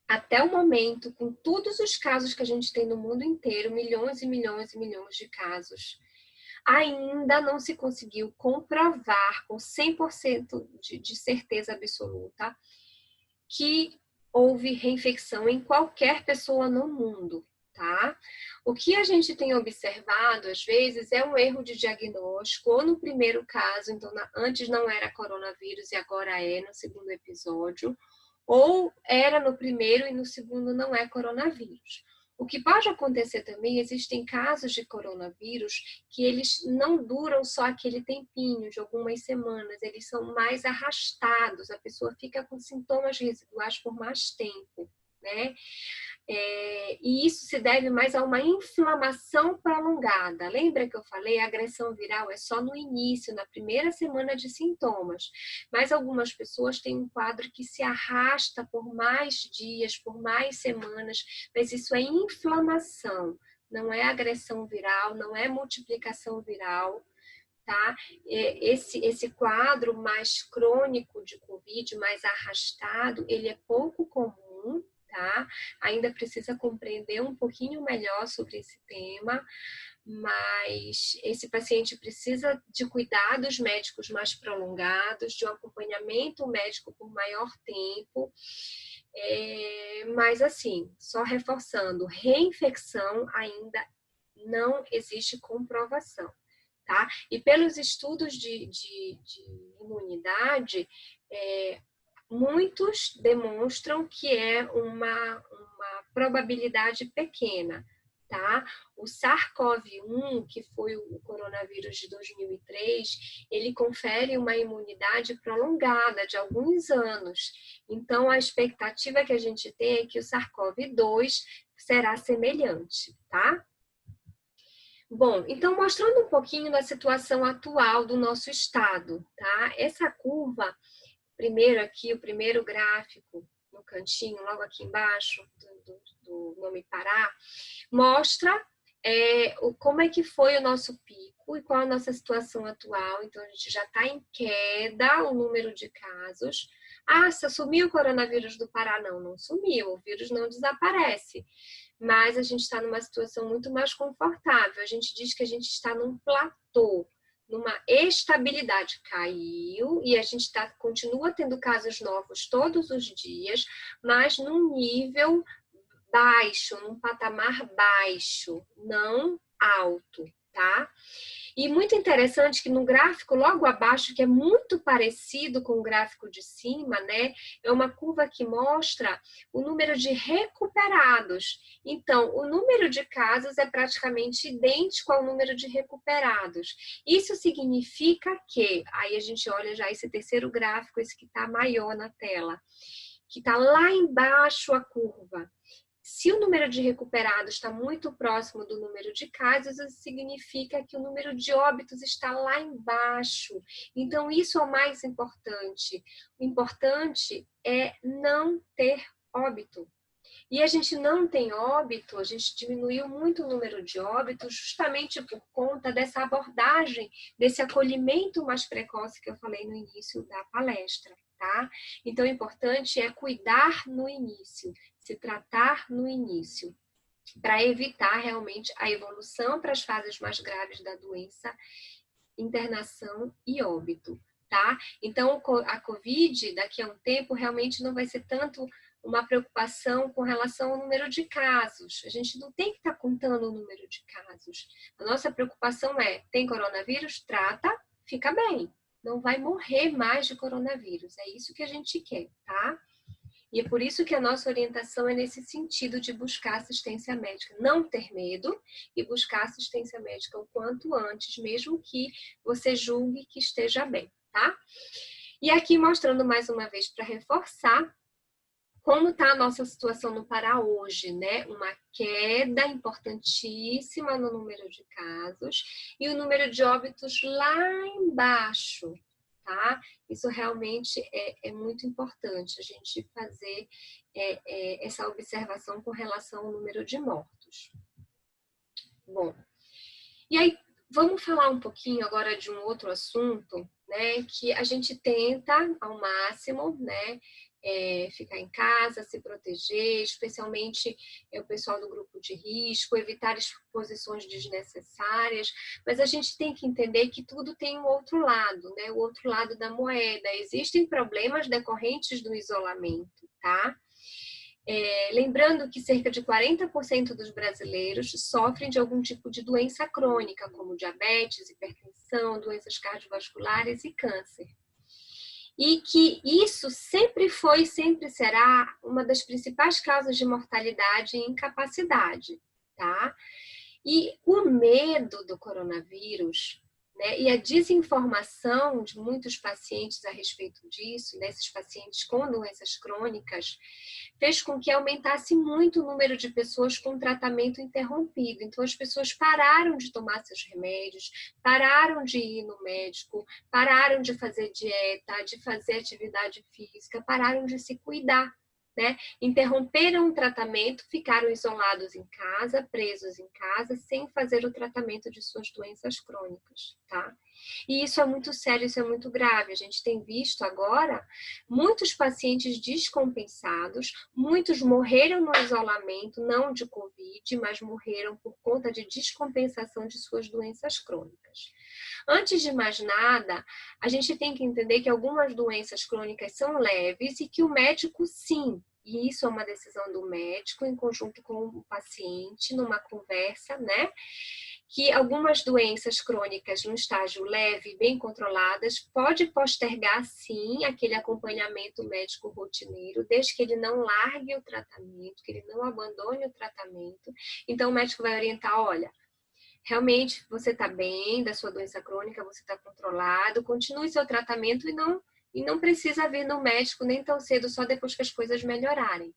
Até o momento, com todos os casos que a gente tem no mundo inteiro, milhões e milhões e milhões de casos, ainda não se conseguiu comprovar com 100% de certeza absoluta que houve reinfecção em qualquer pessoa no mundo, tá? O que a gente tem observado, às vezes, é um erro de diagnóstico, ou no primeiro caso, então antes não era coronavírus e agora é no segundo episódio, ou era no primeiro e no segundo não é coronavírus. O que pode acontecer também, existem casos de coronavírus que eles não duram só aquele tempinho, de algumas semanas, eles são mais arrastados, a pessoa fica com sintomas residuais por mais tempo, né? E isso se deve mais a uma inflamação prolongada. Lembra que eu falei? A agressão viral é só no início, na primeira semana de sintomas. Mas algumas pessoas têm um quadro que se arrasta por mais dias, por mais semanas, mas isso é inflamação, não é agressão viral, não é multiplicação viral, tá? Esse quadro mais crônico de Covid, mais arrastado, ele é pouco comum, tá? Ainda precisa compreender um pouquinho melhor sobre esse tema, mas esse paciente precisa de cuidados médicos mais prolongados, de um acompanhamento médico por maior tempo. Mas assim, só reforçando, reinfecção ainda não existe comprovação, tá? E pelos estudos de imunidade, muitos demonstram que é uma probabilidade pequena, tá? O SARS-CoV-1, que foi o coronavírus de 2003, ele confere uma imunidade prolongada de alguns anos. Então, a expectativa que a gente tem é que o SARS-CoV-2 será semelhante, tá? Bom, então mostrando um pouquinho da situação atual do nosso estado, tá? Essa curva, primeiro aqui, o primeiro gráfico no cantinho, logo aqui embaixo do nome Pará, mostra como é que foi o nosso pico e qual a nossa situação atual. Então, a gente já está em queda o número de casos. Ah, se sumiu o coronavírus do Pará? Não, não sumiu, o vírus não desaparece. Mas a gente está numa situação muito mais confortável. A gente diz que a gente está num platô, numa estabilidade. Caiu e a gente continua tendo casos novos todos os dias, mas num nível baixo, num patamar baixo, não alto, tá? E muito interessante que no gráfico logo abaixo, que é muito parecido com o gráfico de cima, né? É uma curva que mostra o número de recuperados. Então, o número de casos é praticamente idêntico ao número de recuperados. Isso significa que, aí a gente olha já esse terceiro gráfico, esse que está maior na tela, que está lá embaixo a curva. Se o número de recuperados está muito próximo do número de casos, isso significa que o número de óbitos está lá embaixo. Então, isso é o mais importante. O importante é não ter óbito. E a gente não tem óbito, a gente diminuiu muito o número de óbitos justamente por conta dessa abordagem, desse acolhimento mais precoce que eu falei no início da palestra, tá? Então, o importante é cuidar no início, se tratar no início, para evitar realmente a evolução para as fases mais graves da doença, internação e óbito, tá? Então, a COVID, daqui a um tempo, realmente não vai ser tanto uma preocupação com relação ao número de casos. A gente não tem que estar contando o número de casos. A nossa preocupação é, tem coronavírus? Trata, fica bem. Não vai morrer mais de coronavírus. É isso que a gente quer, tá? E é por isso que a nossa orientação é nesse sentido de buscar assistência médica. Não ter medo e buscar assistência médica o quanto antes, mesmo que você julgue que esteja bem, tá? E aqui mostrando mais uma vez para reforçar como está a nossa situação no Pará hoje, né? Uma queda importantíssima no número de casos e o número de óbitos lá embaixo, tá? Isso realmente é muito importante, a gente fazer essa observação com relação ao número de mortos. Bom, e aí vamos falar um pouquinho agora de um outro assunto, né? Que a gente tenta ao máximo, né? Ficar em casa, se proteger, especialmente o pessoal do grupo de risco, evitar exposições desnecessárias, mas a gente tem que entender que tudo tem um outro lado, né? O outro lado da moeda. Existem problemas decorrentes do isolamento, tá? Lembrando que cerca de 40% dos brasileiros sofrem de algum tipo de doença crônica, como diabetes, hipertensão, doenças cardiovasculares e câncer. E que isso sempre foi e sempre será uma das principais causas de mortalidade e incapacidade, tá? E o medo do coronavírus, né, e a desinformação de muitos pacientes a respeito disso, desses pacientes com doenças crônicas, fez com que aumentasse muito o número de pessoas com tratamento interrompido. Então, as pessoas pararam de tomar seus remédios, pararam de ir no médico, pararam de fazer dieta, de fazer atividade física, pararam de se cuidar, né, interromperam o tratamento, ficaram isolados em casa, presos em casa, sem fazer o tratamento de suas doenças crônicas, tá? E isso é muito sério, isso é muito grave. A gente tem visto agora muitos pacientes descompensados, muitos morreram no isolamento, não de Covid, mas morreram por conta de descompensação de suas doenças crônicas. Antes de mais nada, a gente tem que entender que algumas doenças crônicas são leves e que o médico, sim, e isso é uma decisão do médico em conjunto com o paciente, numa conversa, né? Que algumas doenças crônicas no estágio leve, bem controladas, pode postergar, sim, aquele acompanhamento médico rotineiro, desde que ele não largue o tratamento, que ele não abandone o tratamento. Então, o médico vai orientar, olha, realmente você está bem da sua doença crônica, você está controlado, continue seu tratamento e não precisa vir no médico nem tão cedo, só depois que as coisas melhorarem.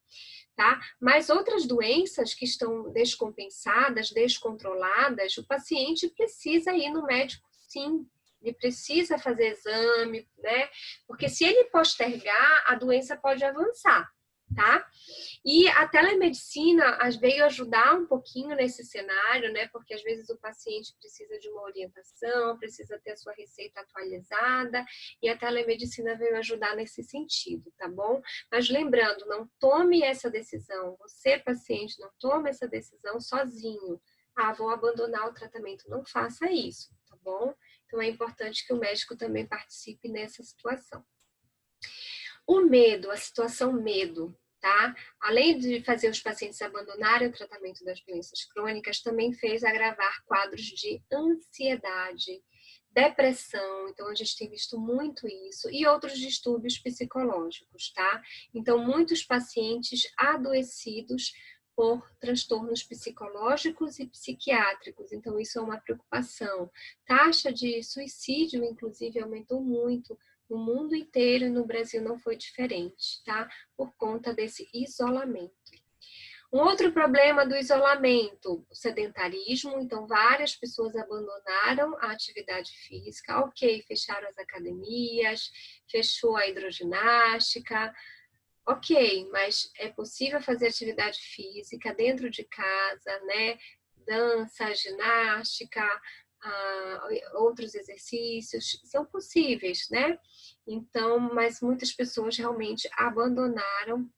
Tá? Mas outras doenças que estão descompensadas, descontroladas, o paciente precisa ir no médico, sim. Ele precisa fazer exame, né? Porque se ele postergar, a doença pode avançar, tá? E a telemedicina veio ajudar um pouquinho nesse cenário, né? Porque às vezes o paciente precisa de uma orientação, precisa ter a sua receita atualizada, e a telemedicina veio ajudar nesse sentido, tá bom? Mas lembrando, não tome essa decisão, você, paciente, não tome essa decisão sozinho. Ah, vou abandonar o tratamento. Não faça isso, tá bom? Então é importante que o médico também participe nessa situação. O medo, a situação medo, tá? Além de fazer os pacientes abandonarem o tratamento das doenças crônicas, também fez agravar quadros de ansiedade, depressão, então a gente tem visto muito isso, e outros distúrbios psicológicos, tá? Então, muitos pacientes adoecidos por transtornos psicológicos e psiquiátricos, então isso é uma preocupação. Taxa de suicídio, inclusive, aumentou muito no mundo inteiro e no Brasil não foi diferente, tá? Por conta desse isolamento. Um outro problema do isolamento, o sedentarismo. Então, várias pessoas abandonaram a atividade física. Ok, fecharam as academias, fechou a hidroginástica. Ok, mas é possível fazer atividade física dentro de casa, né? Dança, ginástica, outros exercícios são possíveis, né? Então, mas muitas pessoas realmente abandonaram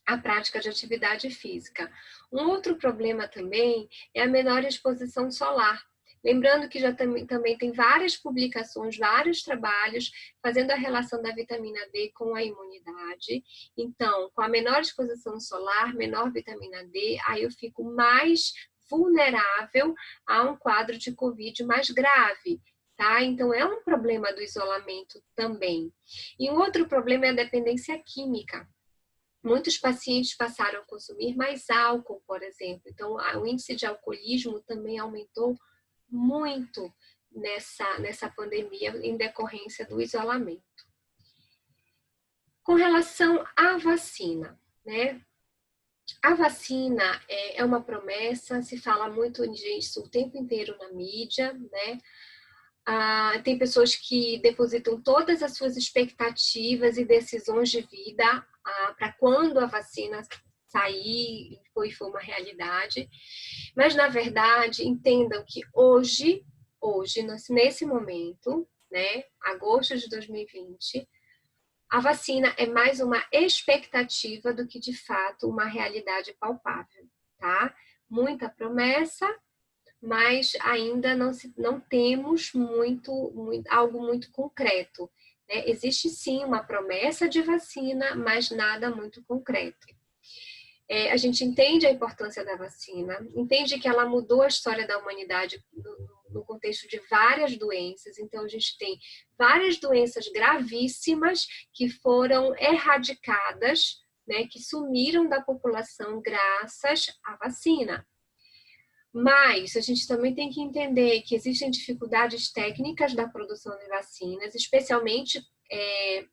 a prática de atividade física. Um outro problema também é a menor exposição solar. Lembrando que já também tem várias publicações, vários trabalhos fazendo a relação da vitamina D com a imunidade. Então, com a menor exposição solar, menor vitamina D, aí eu fico mais vulnerável a um quadro de Covid mais grave, tá? Então, é um problema do isolamento também. E um outro problema é a dependência química. Muitos pacientes passaram a consumir mais álcool, por exemplo. Então, o índice de alcoolismo também aumentou muito nessa pandemia em decorrência do isolamento. Com relação à vacina, né? A vacina é uma promessa, se fala muito disso o tempo inteiro na mídia, né? Tem pessoas que depositam todas as suas expectativas e decisões de vida para quando a vacina sair e foi uma realidade. Mas, na verdade, entendam que hoje, nesse momento, né, agosto de 2020, a vacina é mais uma expectativa do que, de fato, uma realidade palpável, tá? Muita promessa, mas ainda não temos algo muito concreto, né? Existe sim uma promessa de vacina, mas nada muito concreto. A gente entende a importância da vacina, entende que ela mudou a história da humanidade no contexto de várias doenças. Então, a gente tem várias doenças gravíssimas que foram erradicadas, né, que sumiram da população graças à vacina. Mas a gente também tem que entender que existem dificuldades técnicas da produção de vacinas, especialmente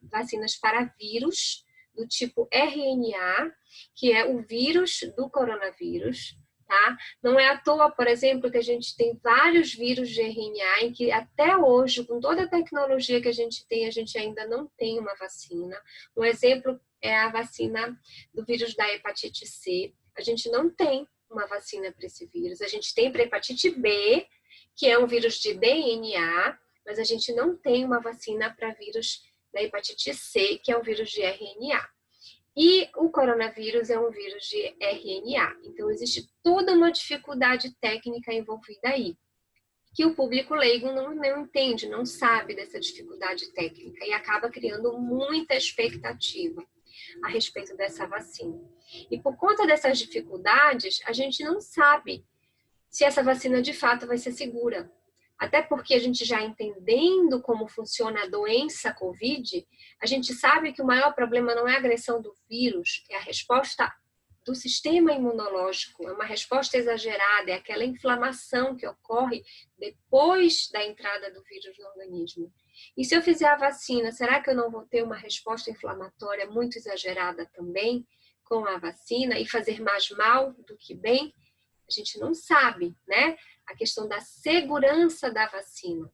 vacinas para vírus do tipo RNA, que é o vírus do coronavírus, tá? Não é à toa, por exemplo, que a gente tem vários vírus de RNA em que até hoje, com toda a tecnologia que a gente tem, a gente ainda não tem uma vacina. Um exemplo é a vacina do vírus da hepatite C. A gente não tem uma vacina para esse vírus. A gente tem para hepatite B, que é um vírus de DNA, mas a gente não tem uma vacina para vírus da hepatite C, que é um vírus de RNA. E o coronavírus é um vírus de RNA. Então, existe toda uma dificuldade técnica envolvida aí, que o público leigo não entende, não sabe dessa dificuldade técnica e acaba criando muita expectativa a respeito dessa vacina. E por conta dessas dificuldades, a gente não sabe se essa vacina de fato vai ser segura. Até porque a gente já entendendo como funciona a doença COVID, a gente sabe que o maior problema não é a agressão do vírus, é a resposta do sistema imunológico, é uma resposta exagerada, é aquela inflamação que ocorre depois da entrada do vírus no organismo. E se eu fizer a vacina, será que eu não vou ter uma resposta inflamatória muito exagerada também com a vacina e fazer mais mal do que bem? A gente não sabe, né? A questão da segurança da vacina.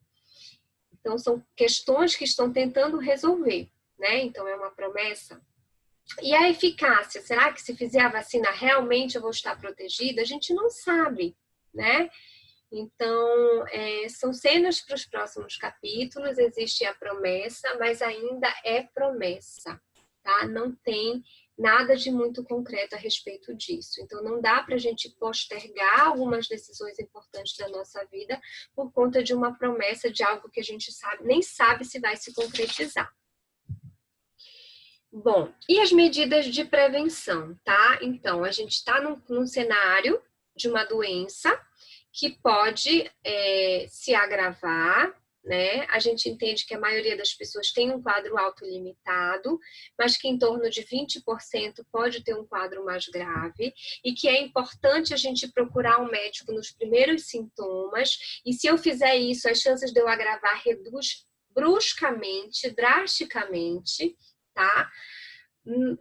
Então, são questões que estão tentando resolver, né? Então, é uma promessa. E a eficácia, será que se fizer a vacina realmente eu vou estar protegida? A gente não sabe, né? Então, são cenas para os próximos capítulos, existe a promessa, mas ainda é promessa, tá? Não tem nada de muito concreto a respeito disso. Então, não dá para a gente postergar algumas decisões importantes da nossa vida por conta de uma promessa de algo que a gente nem sabe se vai se concretizar. Bom, e as medidas de prevenção, tá? Então, a gente está num cenário de uma doença que pode se agravar, né? A gente entende que a maioria das pessoas tem um quadro autolimitado, mas que em torno de 20% pode ter um quadro mais grave e que é importante a gente procurar um médico nos primeiros sintomas e se eu fizer isso, as chances de eu agravar reduz bruscamente, drasticamente, tá?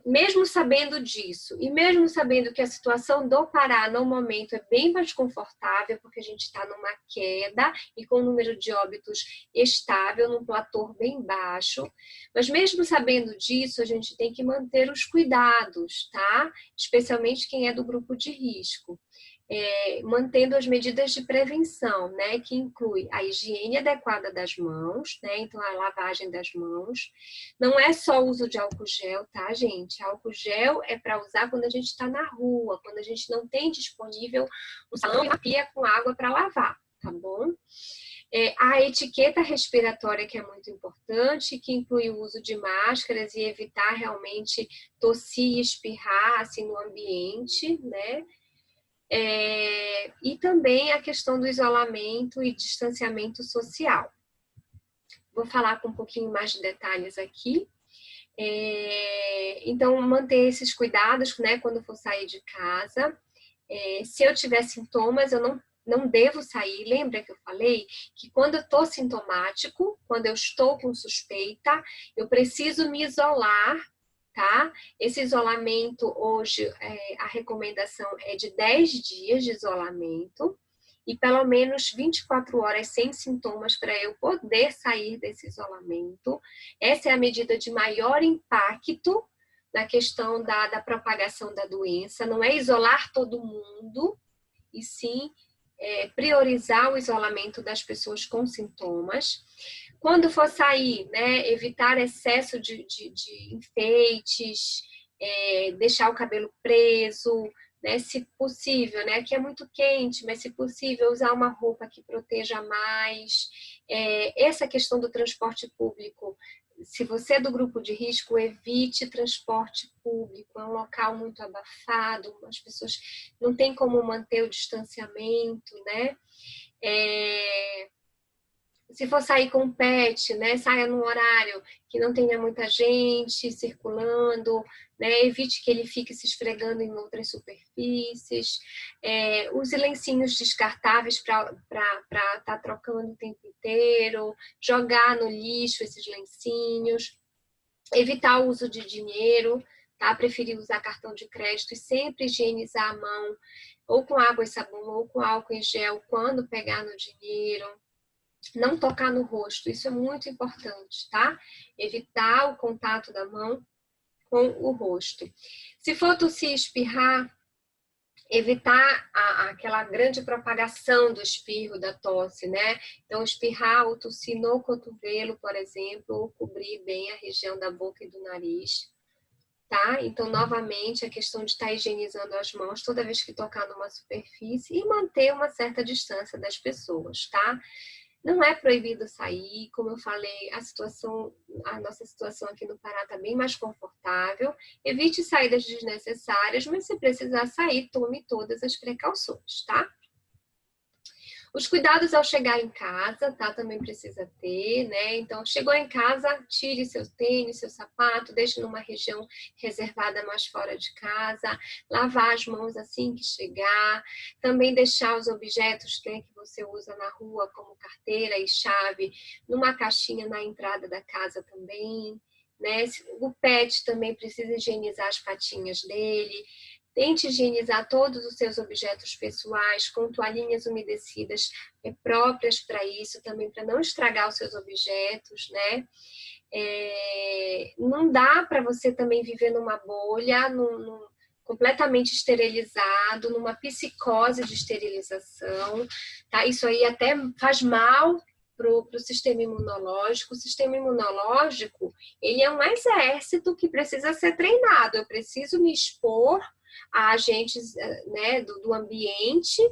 Mesmo sabendo disso, e mesmo sabendo que a situação do Pará no momento é bem mais confortável, porque a gente está numa queda e com o número de óbitos estável, num platô bem baixo, mas mesmo sabendo disso, a gente tem que manter os cuidados, tá? Especialmente quem é do grupo de risco. Mantendo as medidas de prevenção, né, que inclui a higiene adequada das mãos, né, então a lavagem das mãos. Não é só o uso de álcool gel, tá, gente? Álcool gel é para usar quando a gente está na rua, quando a gente não tem disponível um salão e uma pia com água para lavar, tá bom? A etiqueta respiratória, que é muito importante, que inclui o uso de máscaras e evitar realmente tossir e espirrar assim, no ambiente, né? E também a questão do isolamento e distanciamento social. Vou falar com um pouquinho mais de detalhes aqui. Então, manter esses cuidados, né, quando for sair de casa. Se eu tiver sintomas, eu não devo sair. Lembra que eu falei que quando eu estou sintomático, quando eu estou com suspeita, eu preciso me isolar, tá? Esse isolamento, hoje, a recomendação é de 10 dias de isolamento e pelo menos 24 horas sem sintomas para eu poder sair desse isolamento. Essa é a medida de maior impacto na questão da propagação da doença. Não é isolar todo mundo, e sim priorizar o isolamento das pessoas com sintomas. Quando for sair, né, evitar excesso de enfeites, deixar o cabelo preso, né, se possível, né, aqui é muito quente, mas se possível usar uma roupa que proteja mais. Essa questão do transporte público, se você é do grupo de risco, evite transporte público, é um local muito abafado, as pessoas não têm como manter o distanciamento, né? Se for sair com o pet, né, saia num horário que não tenha muita gente circulando, né, evite que ele fique se esfregando em outras superfícies. Use lencinhos descartáveis para estar trocando o tempo inteiro, jogar no lixo esses lencinhos, evitar o uso de dinheiro, tá? Preferir usar cartão de crédito e sempre higienizar a mão, ou com água e sabão, ou com álcool em gel, quando pegar no dinheiro. Não tocar no rosto, isso é muito importante, tá? Evitar o contato da mão com o rosto. Se for tossir e espirrar, evitar aquela grande propagação do espirro, da tosse, né? Então, espirrar ou tossir no cotovelo, por exemplo, ou cobrir bem a região da boca e do nariz, tá? Então, novamente, a questão de estar higienizando as mãos toda vez que tocar numa superfície e manter uma certa distância das pessoas, tá? Não é proibido sair, como eu falei, a nossa situação aqui no Pará está bem mais confortável. Evite saídas desnecessárias, mas se precisar sair, tome todas as precauções, tá? Os cuidados ao chegar em casa, tá? Também precisa ter, né? Então, chegou em casa, tire seu tênis, seu sapato, deixe numa região reservada mais fora de casa, lavar as mãos assim que chegar, também deixar os objetos, né, que você usa na rua, como carteira e chave, numa caixinha na entrada da casa também, né? O pet também precisa higienizar as patinhas dele. Tente higienizar todos os seus objetos pessoais com toalhinhas umedecidas próprias para isso, também para não estragar os seus objetos, né? Não dá para você também viver numa bolha, completamente esterilizado, numa psicose de esterilização, tá? Isso aí até faz mal para o sistema imunológico. O sistema imunológico, ele é um exército que precisa ser treinado. Eu preciso me expor a agentes, né, do ambiente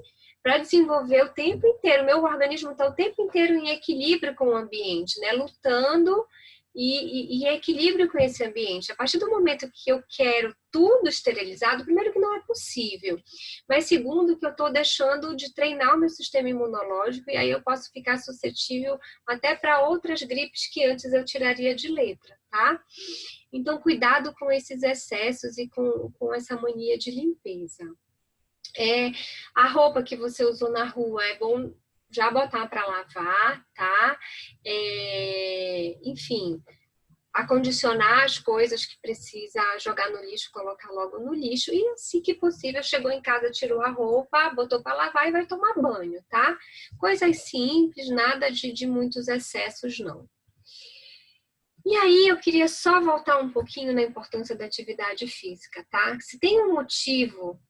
para desenvolver o tempo inteiro. Meu organismo está o tempo inteiro em equilíbrio com o ambiente, né, lutando e em equilíbrio com esse ambiente. A partir do momento que eu quero tudo esterilizado, primeiro que não é possível, mas segundo que eu estou deixando de treinar o meu sistema imunológico e aí eu posso ficar suscetível até para outras gripes que antes eu tiraria de letra, tá? Então, cuidado com esses excessos e com essa mania de limpeza. A roupa que você usou na rua é bom já botar para lavar, tá? Enfim, acondicionar as coisas que precisa jogar no lixo, colocar logo no lixo. E assim que possível, chegou em casa, tirou a roupa, botou para lavar e vai tomar banho, tá? Coisas simples, nada de muitos excessos, não. E aí, eu queria só voltar um pouquinho na importância da atividade física, tá? Se tem um motivo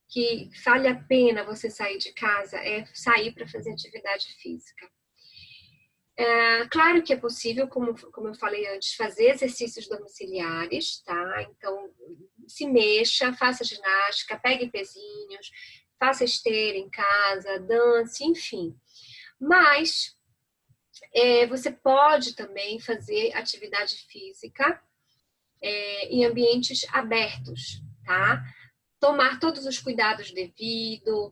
que vale a pena você sair de casa, é sair para fazer atividade física. Claro que é possível, como eu falei antes, fazer exercícios domiciliares, tá? Então, se mexa, faça ginástica, pegue pezinhos, faça esteira em casa, dance, enfim. Mas você pode também fazer atividade física em ambientes abertos, tá? Tomar todos os cuidados devidos,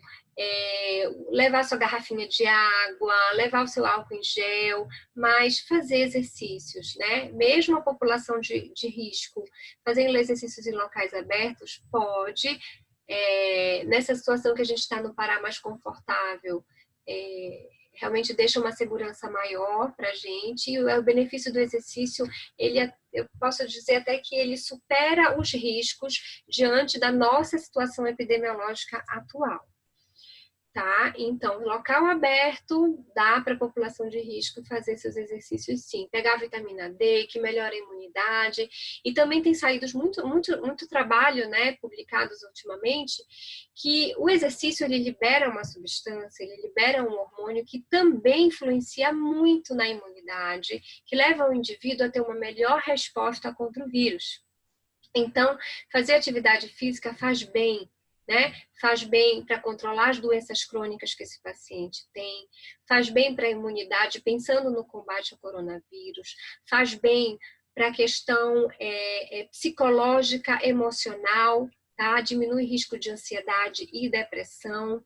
levar sua garrafinha de água, levar o seu álcool em gel, mas fazer exercícios, né? Mesmo a população de risco, fazendo exercícios em locais abertos, pode, nessa situação que a gente está no Pará mais confortável, realmente deixa uma segurança maior para a gente, e o benefício do exercício, eu posso dizer até que ele supera os riscos diante da nossa situação epidemiológica atual. Tá? Então, local aberto, dá para a população de risco fazer seus exercícios sim. Pegar vitamina D, que melhora a imunidade. E também tem saído muito trabalho, né, publicados ultimamente, que o exercício ele libera uma substância, ele libera um hormônio que também influencia muito na imunidade, que leva o indivíduo a ter uma melhor resposta contra o vírus. Então, fazer atividade física faz bem, né? Faz bem para controlar as doenças crônicas que esse paciente tem, faz bem para a imunidade, pensando no combate ao coronavírus, faz bem para a questão psicológica, emocional, tá? Diminui o risco de ansiedade e depressão,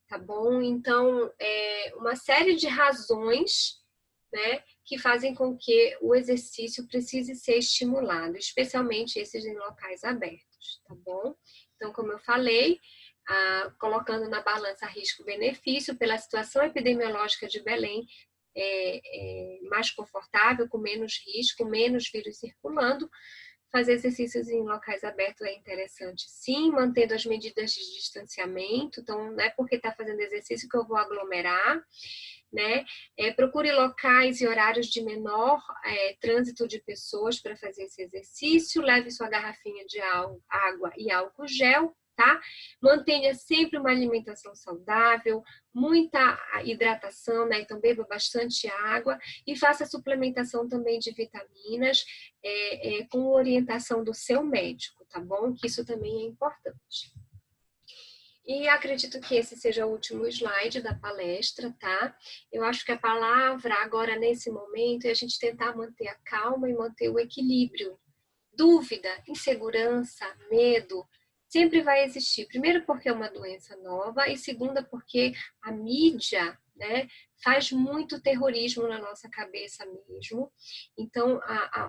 tá bom? Então, uma série de razões, né, que fazem com que o exercício precise ser estimulado, especialmente esses em locais abertos, tá bom? Então, como eu falei, colocando na balança risco-benefício, pela situação epidemiológica de Belém, mais confortável, com menos risco, menos vírus circulando, fazer exercícios em locais abertos é interessante, sim, mantendo as medidas de distanciamento. Então, não é porque está fazendo exercício que eu vou aglomerar. né? Procure locais e horários de menor trânsito de pessoas para fazer esse exercício, leve sua garrafinha de água e álcool gel, tá? Mantenha sempre uma alimentação saudável, muita hidratação, né? Então beba bastante água e faça suplementação também de vitaminas com orientação do seu médico, tá bom? Que isso também é importante. E acredito que esse seja o último slide da palestra, tá? Eu acho que a palavra agora, nesse momento, é a gente tentar manter a calma e manter o equilíbrio. Dúvida, insegurança, medo, sempre vai existir. Primeiro porque é uma doença nova e segunda porque a mídia, né, faz muito terrorismo na nossa cabeça mesmo. Então,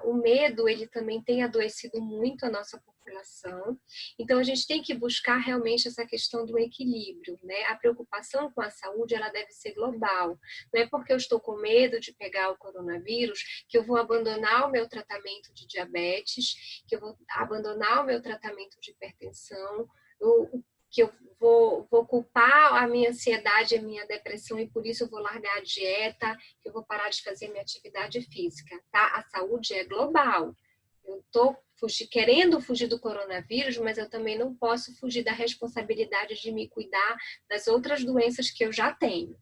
o medo, ele também tem adoecido muito a nossa população. Então, a gente tem que buscar realmente essa questão do equilíbrio, né? A preocupação com a saúde, ela deve ser global. Não é porque eu estou com medo de pegar o coronavírus que eu vou abandonar o meu tratamento de diabetes, que eu vou abandonar o meu tratamento de hipertensão, que eu vou culpar a minha ansiedade, a minha depressão e por isso eu vou largar a dieta, que eu vou parar de fazer minha atividade física, tá? A saúde é global. Eu estou querendo fugir do coronavírus, mas eu também não posso fugir da responsabilidade de me cuidar das outras doenças que eu já tenho.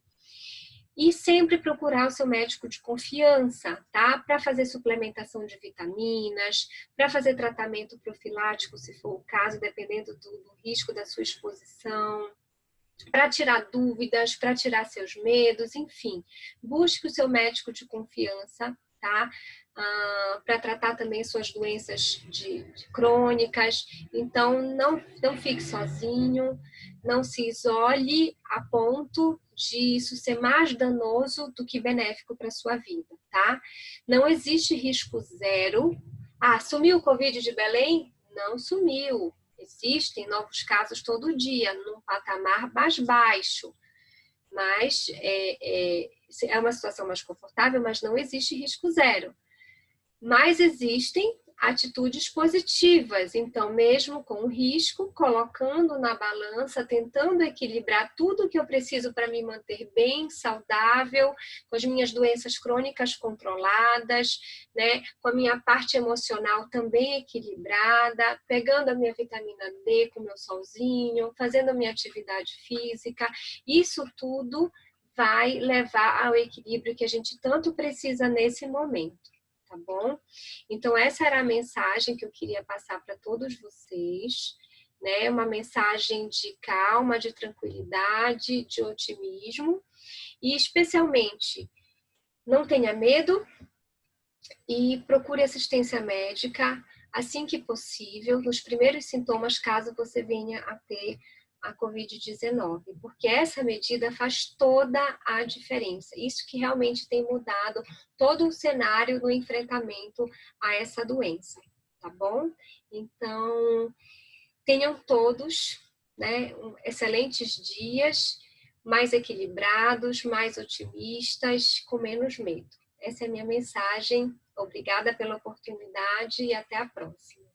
E sempre procurar o seu médico de confiança, tá? Para fazer suplementação de vitaminas, para fazer tratamento profilático, se for o caso, dependendo do risco da sua exposição, para tirar dúvidas, para tirar seus medos, enfim. Busque o seu médico de confiança, tá? Para tratar também suas doenças crônicas. Então, não fique sozinho, não se isole a ponto de isso ser mais danoso do que benéfico para a sua vida, tá? Não existe risco zero. Sumiu o Covid de Belém? Não sumiu. Existem novos casos todo dia, num patamar mais baixo. Mas é uma situação mais confortável, mas não existe risco zero. Mas existem atitudes positivas. Então, mesmo com o risco, colocando na balança, tentando equilibrar tudo que eu preciso para me manter bem, saudável, com as minhas doenças crônicas controladas, né? Com a minha parte emocional também equilibrada, pegando a minha vitamina D com o meu solzinho, fazendo a minha atividade física. Isso tudo vai levar ao equilíbrio que a gente tanto precisa nesse momento. Tá bom? Então, essa era a mensagem que eu queria passar para todos vocês, né? Uma mensagem de calma, de tranquilidade, de otimismo e, especialmente, não tenha medo e procure assistência médica assim que possível, nos primeiros sintomas, caso você venha a ter a Covid-19, porque essa medida faz toda a diferença. Isso que realmente tem mudado todo o cenário do enfrentamento a essa doença, tá bom? Então, tenham todos, né, excelentes dias, mais equilibrados, mais otimistas, com menos medo. Essa é a minha mensagem. Obrigada pela oportunidade e até a próxima.